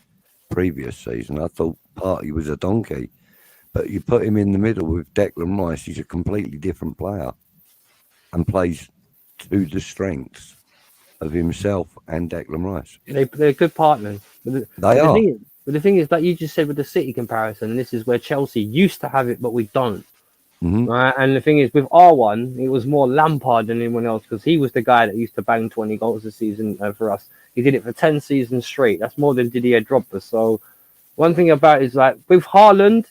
previous season. I thought Partey was a donkey, but you put him in the middle with Declan Rice, he's a completely different player and plays to the strengths of himself and Declan Rice. They're good partners. They are. But the thing is, like you just said with the City comparison, and this is where Chelsea used to have it, but we don't. Mm-hmm. Right? And the thing is, with R1, it was more Lampard than anyone else because he was the guy that used to bang 20 goals a season for us. He did it for 10 seasons straight. That's more than Didier Drogba. So one thing about it is like with Haaland,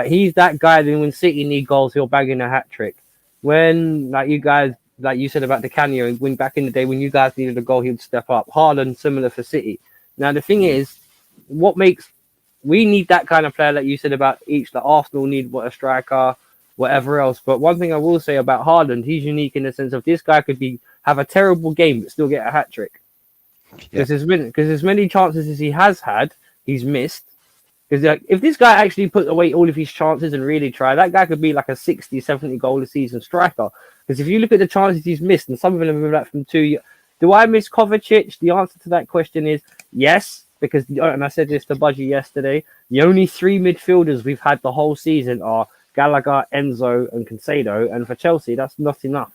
he's that guy that when City need goals, he'll bang in a hat trick. When like you guys, like you said about the Canio, when back in the day when you guys needed a goal, he'd step up. Haaland, similar for City. Now the thing is, we need that kind of player like you said about each. The Arsenal need a striker, whatever else. But one thing I will say about Haaland, he's unique in the sense of this guy could have a terrible game but still get a hat trick. Because as many chances as he has had, he's missed. Because like, if this guy actually put away all of his chances and really try, that guy could be like a 60, 70 goal a season striker. Because if you look at the chances he's missed, and some of them are like from 2 years, do I miss Kovacic? The answer to that question is yes. Because, and I said this to Budgie yesterday, the only 3 midfielders we've had the whole season are Gallagher, Enzo, and Caicedo. And for Chelsea, that's not enough.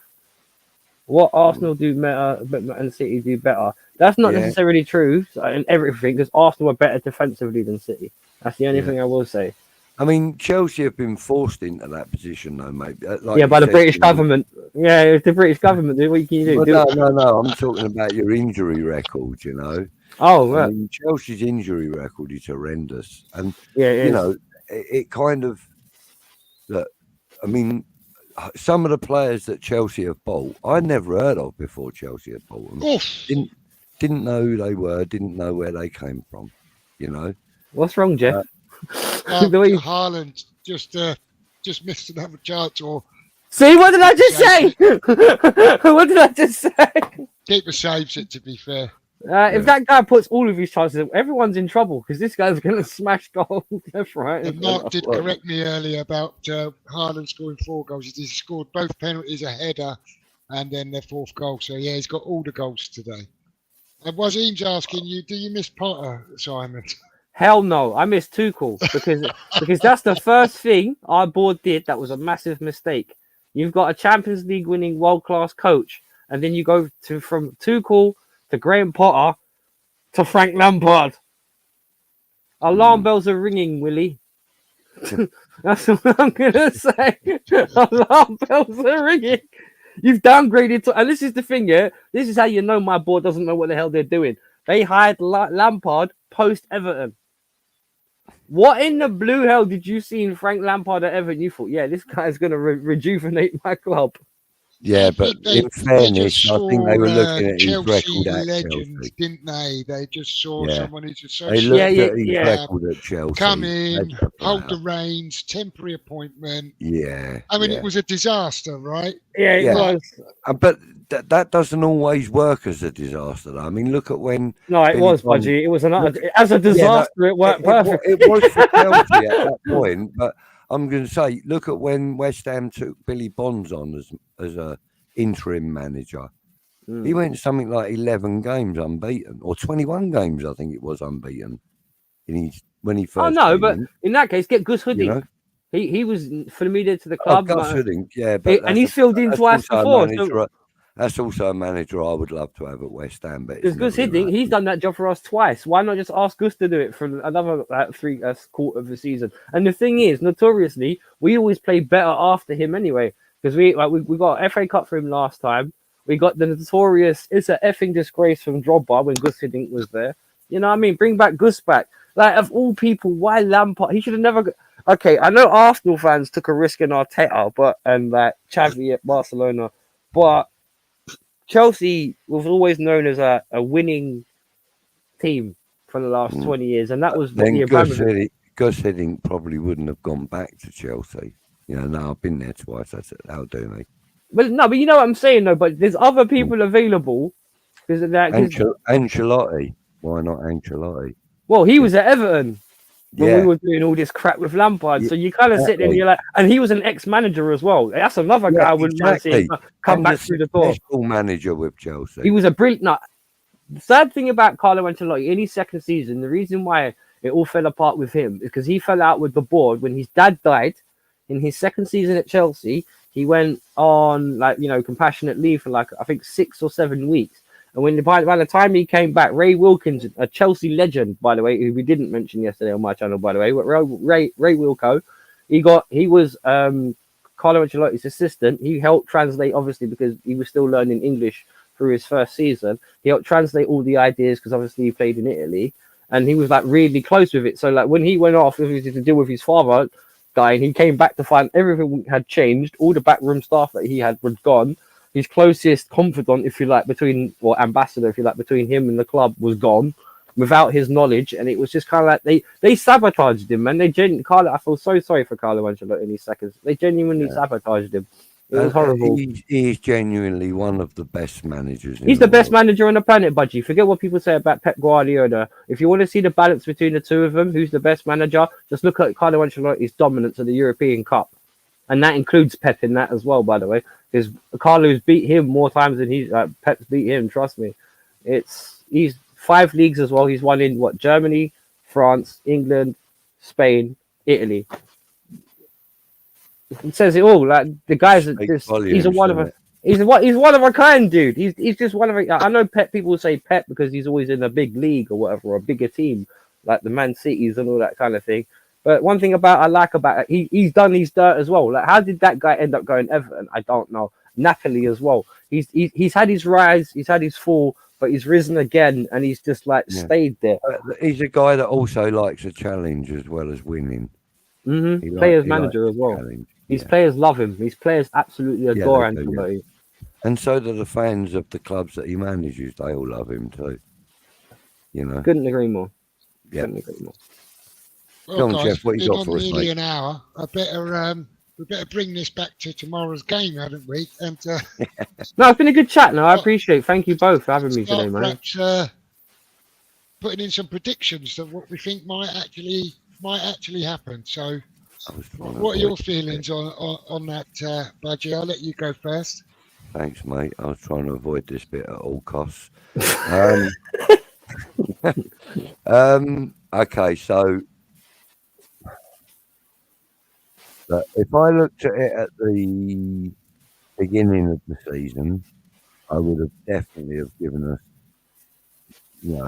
What Arsenal do better and City do better, that's not necessarily true in everything, because Arsenal are better defensively than City. That's the only thing I will say. I mean, Chelsea have been forced into that position, though, mate. Like by the British government. Yeah, it's the British government. What can you do? Well, no. I'm talking about your injury record, you know. Oh, right. I mean, Chelsea's injury record is horrendous. And, you know, it kind of... Look, I mean, some of the players that Chelsea have bought, I never heard of before Chelsea had bought them. Didn't know who they were, didn't know where they came from, you know. What's wrong, Jeff? Haaland just missed another chance. Or see, what did I just say? What did I just say? Keeper saves it, to be fair. If that guy puts all of his chances, everyone's in trouble because this guy's going to smash goals left, right. And Mark did correct me earlier about Haaland scoring 4 goals. He scored both penalties, a header, and then their 4th goal. So yeah, he's got all the goals today. And Wazim's asking you, do you miss Potter, Simon? Hell no, I missed Tuchel because that's the first thing our board did that was a massive mistake. You've got a Champions League winning world-class coach, and then you go from Tuchel to Graham Potter to Frank Lampard. Alarm bells are ringing, Willie. That's what I'm gonna say. Alarm bells are ringing. You've downgraded to, and this is the thing, yeah. This is how you know my board doesn't know what the hell they're doing. They hired Lampard post Everton. What in the blue hell did you see in Frank Lampard at Everton? You thought, yeah, this guy's gonna rejuvenate my club. Yeah, I but think they in just fairness, I think they were saw looking at his Chelsea record at legends, Chelsea. didn't they? They just saw Yeah. someone who's They associated looked Yeah, at with his yeah. record at Chelsea. come in, That's the hold the player. reins, temporary appointment. Yeah. I mean, yeah. it was a disaster, right? Yeah, it Yeah. was. But that doesn't always work as a disaster, though. I mean, look at when No, it Billy was, Bonds- Budgie. It was an Look- as a Yeah, disaster. It worked perfect. It was for Chelsea at that point, but I'm going to say, look at when West Ham took Billy Bonds on as a interim manager. He went something like 11 games unbeaten, or 21 games, I think it was unbeaten. When he first. Oh no, came but in that case, get Gus Hoodie. you know, He was familiar to the club, Gus Hiddink, yeah, but and he's filled in that's twice also a before. manager. That's also a manager I would love to have at West Ham, but Because Gus Hiddink, he's done that job for us twice. Why not just ask Gus to do it for another quarter of the season? And the thing is, notoriously, we always play better after him anyway. Because we got FA Cup for him last time. We got the notorious "it's a effing disgrace" from Drogba when Gus Hiddink was there. You know what I mean? Bring back Gus back. Like, of all people, why Lampard? He should have never. Okay, I know Arsenal fans took a risk in Arteta, and like Xavi at Barcelona, but Chelsea was always known as a winning team for the last 20 years, and that was then the Gus Abramovich. Hiddink probably wouldn't have gone back to Chelsea. You know, no, I've been there twice. That's it. That'll do me. But no, but you know what I'm saying though. But there's other people available. Because Ancelotti. Why not Ancelotti? Well, he was at Everton when Yeah. we were doing all this crap with Lampard. So you kind of sit there and Exactly. you're like, and he was an ex-manager as well. That's another guy I wouldn't mind seeing come And back the through the door. successful manager with Chelsea. He was a brilliant. No, the sad thing about Carlo Ancelotti in his second season, the reason why it all fell apart with him is because he fell out with the board when his dad died. In his second season at Chelsea, he went on compassionate leave for I think 6 or 7 weeks. And when by the time he came back, Ray Wilkins, a Chelsea legend, by the way, who we didn't mention yesterday on my channel, by the way, but Ray Wilco, he was Carlo Ancelotti's assistant. He helped translate, obviously, because he was still learning English through his first season. He helped translate all the ideas because obviously he played in Italy, and he was really close with it. So when he went off, obviously to deal with his father dying, he came back to find everything had changed. All the backroom staff that he had was gone. His closest confidant, if you like, ambassador, if you like, between him and the club was gone without his knowledge. And it was just kind of like they sabotaged him, man. I feel so sorry for Carlo Ancelotti in his seconds. They genuinely sabotaged him. It was horrible. He is genuinely one of the best managers. He's the best manager on the planet, Budgie. Forget what people say about Pep Guardiola. If you want to see the balance between the two of them, who's the best manager, just look at Carlo Ancelotti's dominance of the European Cup. And that includes Pep in that as well, by the way, because Carlo's beat him more times than Pep's beat him. Trust me, he's 5 leagues as well. He's won in Germany, France, England, Spain, Italy. It says it all. Like the guys, he's one of a kind, dude. He's just one of a. I know Pep. People say Pep because he's always in a big league or whatever, or a bigger team like the Man Cities and all that kind of thing. But one thing I like about it, he's done his dirt as well. Like, how did that guy end up going Everton? I don't know. Napoli as well. He's had his rise, he's had his fall, but he's risen again, and he's just stayed there. He's a guy that also likes a challenge as well as winning. Mm-hmm. Players manager as well. His players love him. His players absolutely adore Ancelotti. And so do the fans of the clubs that he manages. They all love him too. You know. Couldn't agree more. Yeah. Couldn't agree more. Well, Come on, guys, Jeff, what you got for us, nearly mate? an hour. We better bring this back to tomorrow's game, hadn't we? And no, it's been a good chat. No, I appreciate it. Thank you both for having me today, man. Perhaps putting in some predictions of what we think might actually happen. So, what are your feelings on that, Budgie? I'll let you go first. Thanks, mate. I was trying to avoid this bit at all costs. Okay, so if I looked at it at the beginning of the season, I would have definitely have given us,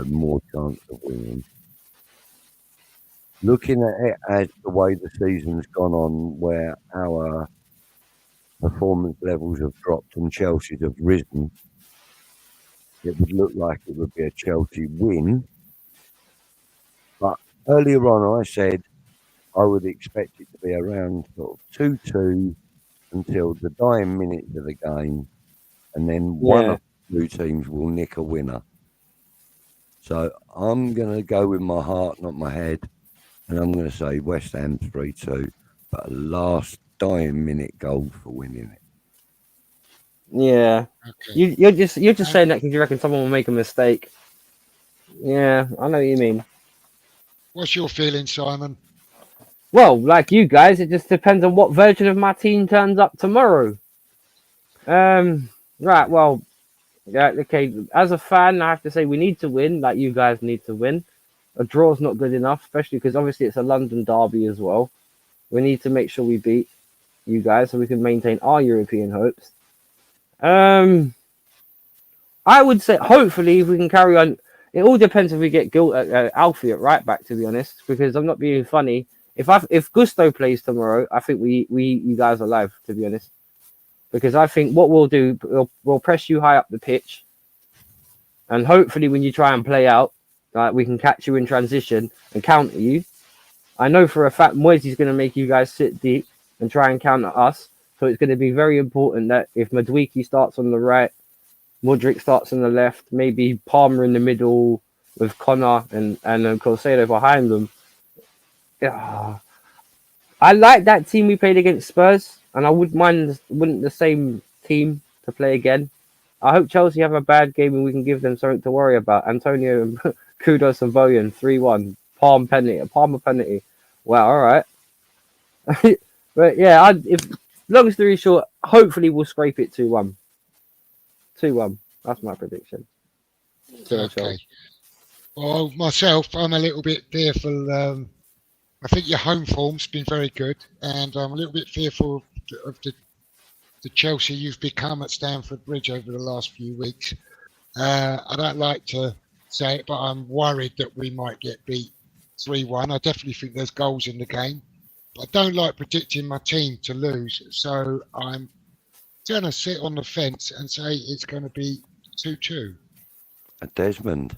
more chance of winning. looking at it as the way the season's gone on, where our performance levels have dropped and Chelsea's have risen, it would look like it would be a Chelsea win. But earlier on, I said I would expect it to be around sort of 2-2 until the dying minutes of the game, and then one of the two teams will nick a winner. So I'm going to go with my heart, not my head, and I'm going to say West Ham 3-2, but a last dying minute goal for winning it. Yeah. Okay. You're just saying that because you reckon someone will make a mistake. Yeah, I know what you mean. What's your feeling, Simon? Well, like you guys, it just depends on what version of my team turns up tomorrow. Right, well, yeah, okay. As a fan, I have to say we need to win. Like you guys need to win. A draw's not good enough, especially because obviously it's a London derby as well. We need to make sure we beat you guys so we can maintain our European hopes. I would say hopefully if we can carry on. It all depends if we get Alfie at right back, to be honest, because I'm not being funny. If Gusto plays tomorrow, I think you guys are live, to be honest. Because I think what we'll do, we'll press you high up the pitch, and hopefully when you try and play out, we can catch you in transition and counter you. I know for a fact Moisey's going to make you guys sit deep and try and counter us. So it's going to be very important that if Madueke starts on the right, Mudryk starts on the left, maybe Palmer in the middle with Connor and Caicedo behind them. Yeah. I like that team we played against Spurs, and I wouldn't the same team to play again. I hope Chelsea have a bad game and we can give them something to worry about. Antonio and Kudos and Bojan 3-1. Palmer penalty. Well, all right. But yeah, long story short, hopefully we'll scrape it 2-1. 2-1. That's my prediction. Okay. Well, myself, I'm a little bit fearful. I think your home form's been very good, and I'm a little bit fearful of the Chelsea you've become at Stamford Bridge over the last few weeks. I don't like to say it, but I'm worried that we might get beat 3-1. I definitely think there's goals in the game. I don't like predicting my team to lose, so I'm going to sit on the fence and say it's going to be 2-2. A Desmond.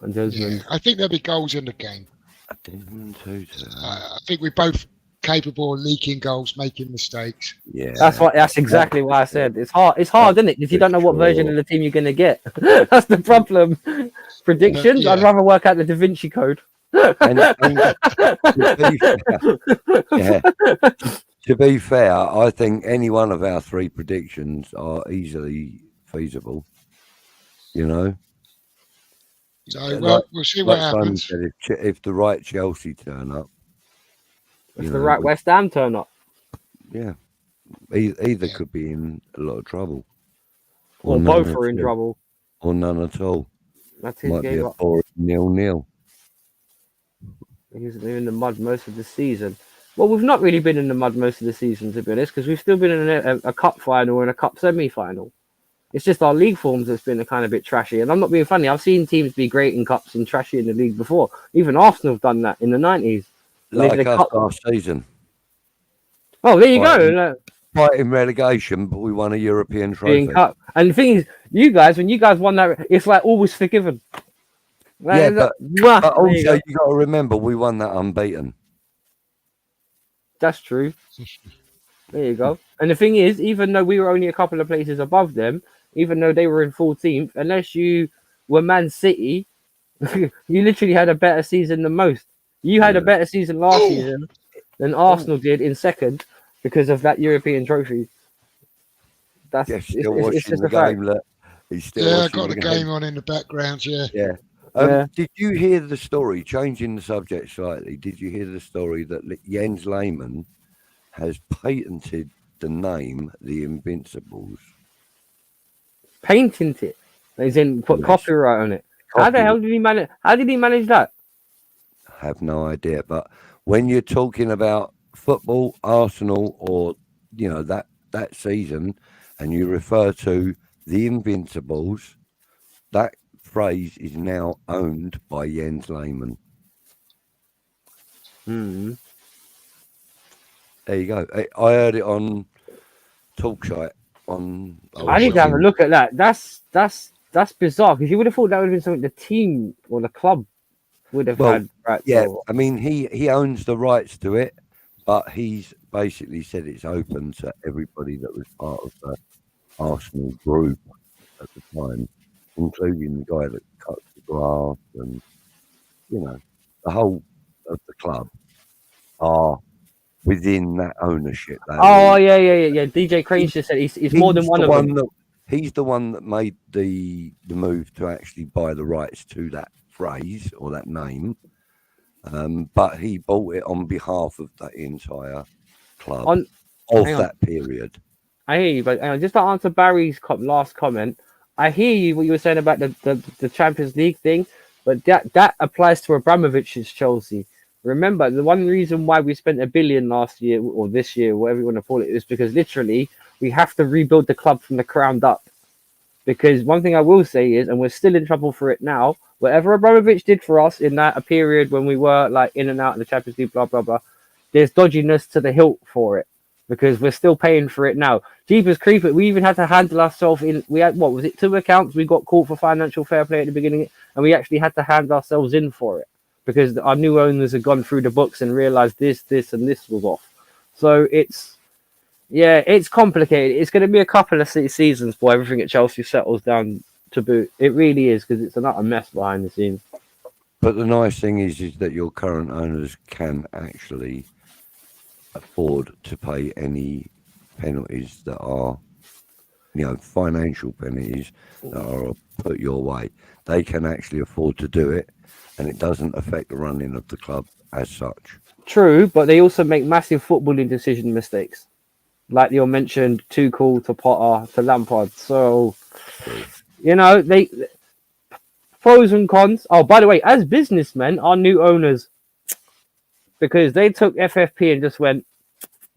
Yeah, I think there'll be goals in the game. A Desmond 2-2. I think we're both capable of leaking goals, making mistakes. Yeah, that's exactly what I said. It's hard, isn't it? Because you don't know what version of the team you're going to get. That's the problem. Predictions. Yeah. I'd rather work out the Da Vinci Code. To be fair, I think any one of our three predictions are easily feasible. You know. So we'll see what happens. Said, if the right Chelsea turn up, if the right West Ham turn up, yeah, either could be in a lot of trouble, or both are in trouble, or none at all. That's his Might game. be a 0-0. He's been in the mud most of the season. Well, we've not really been in the mud most of the season, to be honest, because we've still been in a cup final and a cup semi-final. It's just our league forms that's been a kind of bit trashy. And I'm not being funny. I've seen teams be great in cups and trashy in the league before. Even Arsenal have done that in the 90s. Like us last season. Oh, there you go. Fighting relegation, but we won a European trophy. Cup. And the thing is, when you guys won that, it's like always forgiven. Like, but also you got to remember, we won that unbeaten. That's true. There you go. And the thing is, even though we were only a couple of places above them, even though they were in 14th, unless you were Man City, you literally had a better season than most. You had a better season last season than Arsenal did in second because of that European trophy. That's it's just the game. Look, I got the game on in the background. Yeah. Did you hear the story? Changing the subject slightly. Did you hear the story that Jens Lehmann has patented the name the Invincibles? Patented it, as in put copyright on it. How the hell did he manage? How did he manage that? I have no idea. But when you're talking about football, Arsenal, or that season, and you refer to the Invincibles, that phrase is now owned by Jens Lehmann. Mm. There you go. I heard it on Talksite. I need to have a look at that. That's bizarre because you would have thought that would have been something the team or the club would have Well, had rights yeah, over. I mean, he owns the rights to it, but he's basically said it's open to everybody that was part of the Arsenal group at the time, including the guy that cuts the grass and, you know, the whole of the club are within that ownership. Oh yeah. DJ Crane just said he's more than one of them. He's the one that made the move to actually buy the rights to that phrase or that name. But he bought it on behalf of that entire club of that period. I hear you, but just to answer Barry's last comment, I hear you what you were saying about the Champions League thing, but that applies to Abramovich's Chelsea. Remember, the one reason why we spent $1 billion last year or this year, whatever you want to call it, is because literally we have to rebuild the club from the ground up. Because one thing I will say is, and we're still in trouble for it now, whatever Abramovich did for us in that a period when we were like in and out of the Champions League, blah, blah, blah, there's dodginess to the hilt for it because we're still paying for it now. Jeepers creepers, we even had to handle ourselves in, we had, what was it, 2 accounts? We got caught for financial fair play at the beginning and we actually had to hand ourselves in for it because our new owners had gone through the books and realized this, and this was off. So it's complicated. It's going to be a couple of seasons before everything at Chelsea settles down to boot. It really is because it's not a mess behind the scenes. But the nice thing is that your current owners can actually afford to pay any penalties that are, financial penalties that are put your way. They can actually afford to do it, and it doesn't affect the running of the club as such. True, but they also make massive footballing decision mistakes. Like you mentioned, Tuchel to Potter to Lampard. So, they pros and cons. Oh, by the way, as businessmen, our new owners, because they took FFP and just went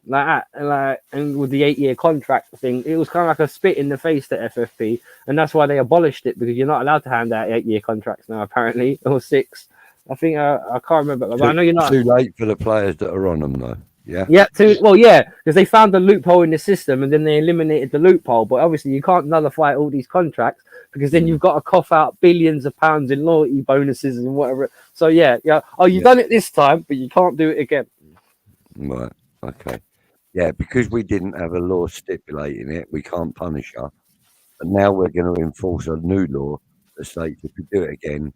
like that, and with the 8-year contract thing, it was kind of like a spit in the face to FFP, and that's why they abolished it because you're not allowed to hand out 8-year contracts now, apparently, or 6. I think I can't remember, but I know you're not. Too late for the players that are on them, though. Yeah. Yeah. Because they found the loophole in the system and then they eliminated the loophole. But obviously, you can't nullify all these contracts because then you've got to cough out billions of pounds in loyalty bonuses and whatever. So yeah. Oh, you've done it this time, but you can't do it again. Right. Okay. Yeah, because we didn't have a law stipulating it, we can't punish her. And now we're going to enforce a new law that states if you do it again,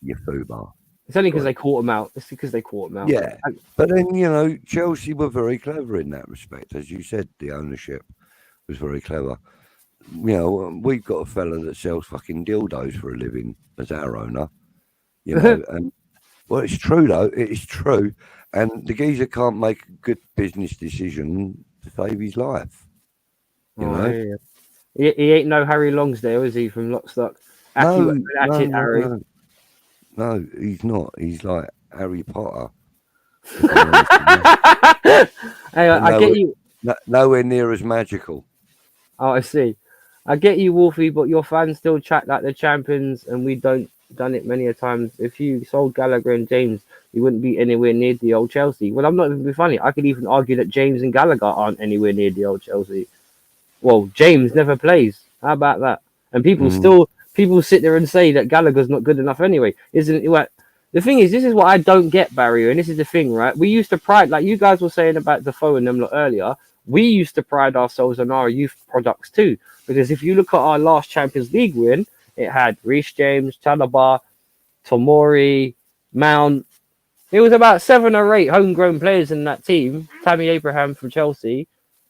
you're FUBAR. It's only because they caught him out. It's because they caught him out. Yeah. But then, Chelsea were very clever in that respect. As you said, the ownership was very clever. We've got a fella that sells fucking dildos for a living as our owner. And well, it's true, though. It is true. And the geezer can't make a good business decision to save his life. Yeah. He ain't no Harry Longsdale, is he, from Lock, Stock? Harry. No, he's not. He's like Harry Potter. I get you. Nowhere near as magical. Oh, I see. I get you, Wolfie, but your fans still chat like the champions, and we done it many a times. If you sold Gallagher and James, you wouldn't be anywhere near the old Chelsea. Well, I'm not even being funny. I could even argue that James and Gallagher aren't anywhere near the old Chelsea. Well, James never plays. How about that? And people sit there and say that Gallagher's not good enough anyway. Isn't it? Well, the thing is, this is what I don't get, Barry, and this is the thing, right? We used to pride, like you guys were saying about Defoe and them earlier, we used to pride ourselves on our youth products too. Because if you look at our last Champions League win, it had Reece James, Chalobah, Tomori, Mount. It was about 7 or 8 homegrown players in that team. Tammy Abraham from Chelsea.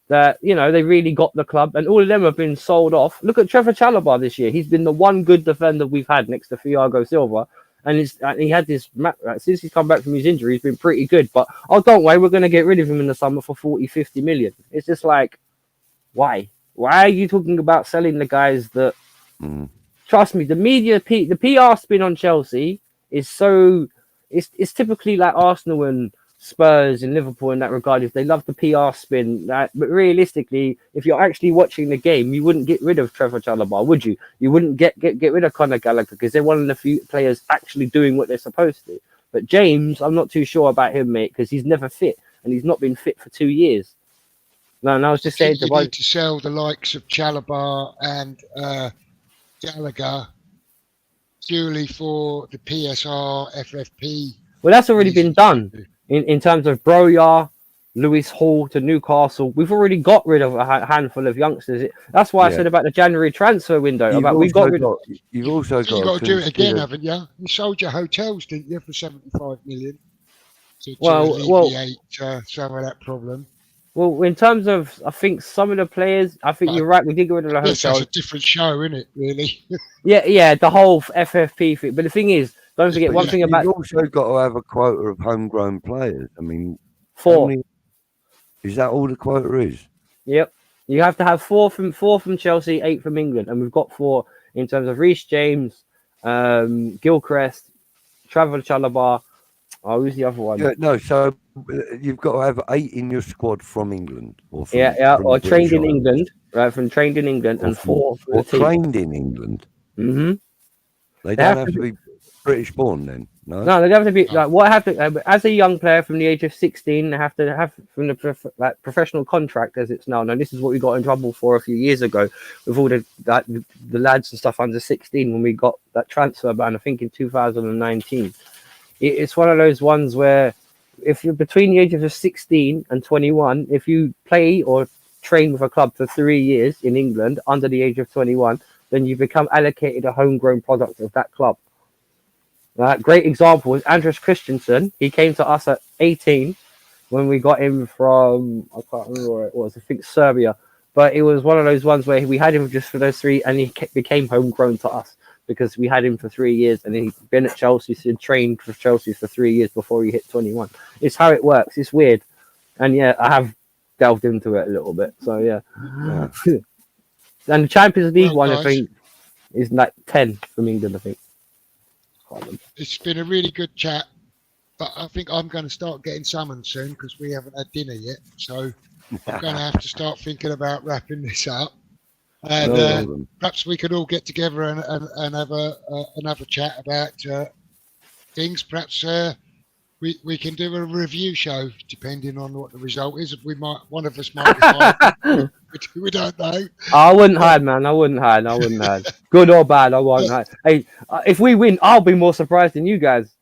That, they really got the club, and all of them have been sold off. Look at Trevor Chalobah this year. He's been the one good defender we've had next to Thiago Silva, and he had this since he's come back from his injury, he's been pretty good. But don't worry, we're going to get rid of him in the summer for 40-50 million. It's just like, why are you talking about selling the guys that trust me, the media, the PR spin on Chelsea is so it's typically like Arsenal and Spurs and Liverpool in that regard. If they love the PR spin, but realistically, if you're actually watching the game, you wouldn't get rid of Trevor Chalobah, would you? You wouldn't get rid of Conor Gallagher because they're one of the few players actually doing what they're supposed to. But James, I'm not too sure about him, mate, because he's never fit and he's not been fit for 2 years. No, and I was just saying to you need to sell the likes of Chalabar and Gallagher purely for the PSR, FFP. Well, that's already been done in terms of Broya, Lewis Hall to Newcastle. We've already got rid of a handful of youngsters. That's why I said about the January transfer window. You've also got to do it again, haven't you? You sold your hotels, didn't you, for 75 million to alleviate some of that problem. Well, in terms of, I think some of the players, I think you're right. We did get rid of the hotels. That's a different show, isn't it? Really? yeah, the whole FFP thing. But the thing is, don't forget one thing about. You've also got to have a quota of homegrown players. I mean, 4. Is that all the quota is? Yep. You have to have 4 from Chelsea, 8 from England, and we've got 4 in terms of Reece James, Gilchrist, Trevor Chalabar. Oh, who's the other one? Yeah, no, so you've got to have 8 in your squad from England, or from, or trained in England, right? Trained in England, and 4 or trained in England. Mm-hmm. They don't have to be British born then. No, they have to be like what have to as a young player from the age of 16. They have to have from the professional contract as it's now. Now this is what we got in trouble for a few years ago with all the lads and stuff under 16 when we got that transfer ban. I think in 2019. It's one of those ones where if you're between the ages of 16 and 21, if you play or train with a club for 3 years in England under the age of 21, then you become allocated a homegrown product of that club. Great example is Andres Christensen. He came to us at 18 when we got him from, I can't remember where it was, I think Serbia. But it was one of those ones where we had him just for those 3 and he became homegrown to us because we had him for 3 years and he'd been at Chelsea and trained for Chelsea for 3 years before he hit 21. It's how it works. It's weird. And yeah, I have delved into it a little bit. So yeah. And the Champions League one, I think, is like 10 from England, I think. It's been a really good chat, but I think I'm going to start getting summoned soon because we haven't had dinner yet. So I'm going to have to start thinking about wrapping this up. And perhaps we could all get together and have another chat about things. Perhaps we can do a review show depending on what the result is. One of us might be hired. We don't know. I wouldn't hide, man. I wouldn't hide. Good or bad, I won't hide. Hey, if we win, I'll be more surprised than you guys.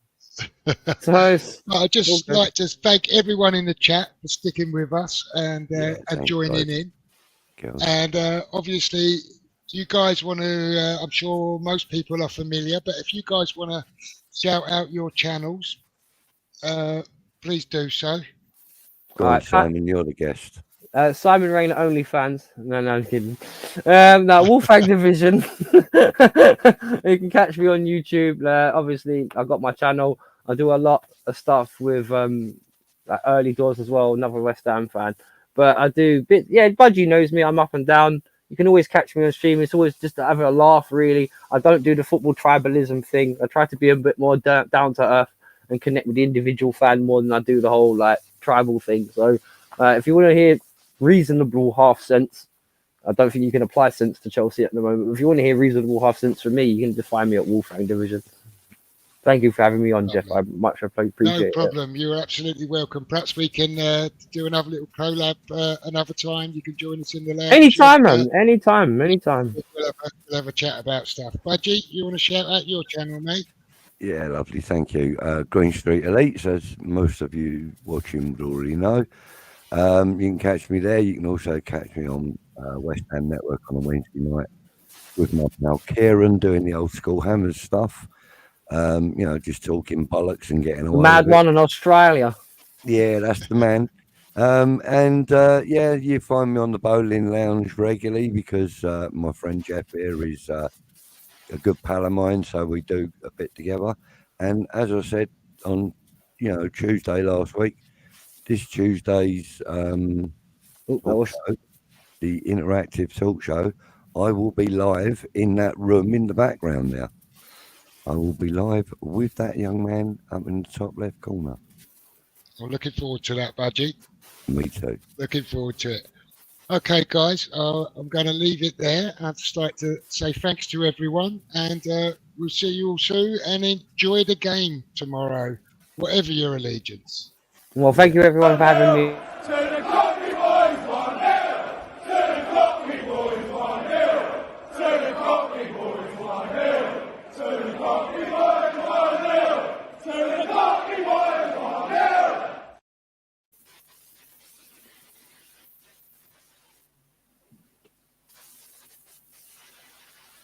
So I'd just like to thank everyone in the chat for sticking with us and joining in. And obviously, you guys want to, I'm sure most people are familiar, but if you guys want to shout out your channels, please do so. Go on, Simon, you're the guest. Simon Rayner OnlyFans. No, I'm kidding. No, Wolf Fang Division. You can catch me on YouTube. Obviously, I've got my channel. I do a lot of stuff with early doors as well. Another West Ham fan. But I do Budgie knows me. I'm up and down. You can always catch me on stream. It's always just to have a laugh, really. I don't do the football tribalism thing. I try to be a bit more down to earth and connect with the individual fan more than I do the whole tribal thing. So if you want to hear reasonable half sense, I don't think you can apply sense to Chelsea at the moment. But if you want to hear reasonable half sense from me, you can just find me at Wolf Fang Division. Thank you for having me on, Jeff. I much appreciate it. No problem. You're absolutely welcome. Perhaps we can do another little collab another time. You can join us in the lounge. Anytime, man. Anytime. We'll have a chat about stuff. Budgie, you want to shout out your channel, mate? Yeah, lovely. Thank you. Green Street Elites, as most of you watching would already know. You can catch me there. You can also catch me on West Ham Network on a Wednesday night with my pal Kieran doing the old school Hammers stuff. Just talking bollocks and getting away. Mad one in Australia. Yeah, that's the man. You find me on the Boleyn Lounge regularly because my friend Jeff here is a good pal of mine, so we do a bit together. And as I said on Tuesday last week, this Tuesday's the interactive talk show, I will be live in that room in the background there. I will be live with that young man up in the top left corner. I'm looking forward to that, Budgie. Me too. Looking forward to it. Okay, guys, I'm going to leave it there. I'd just like to say thanks to everyone, and we'll see you all soon, and enjoy the game tomorrow. whatever your allegiance. Well, thank you everyone for having me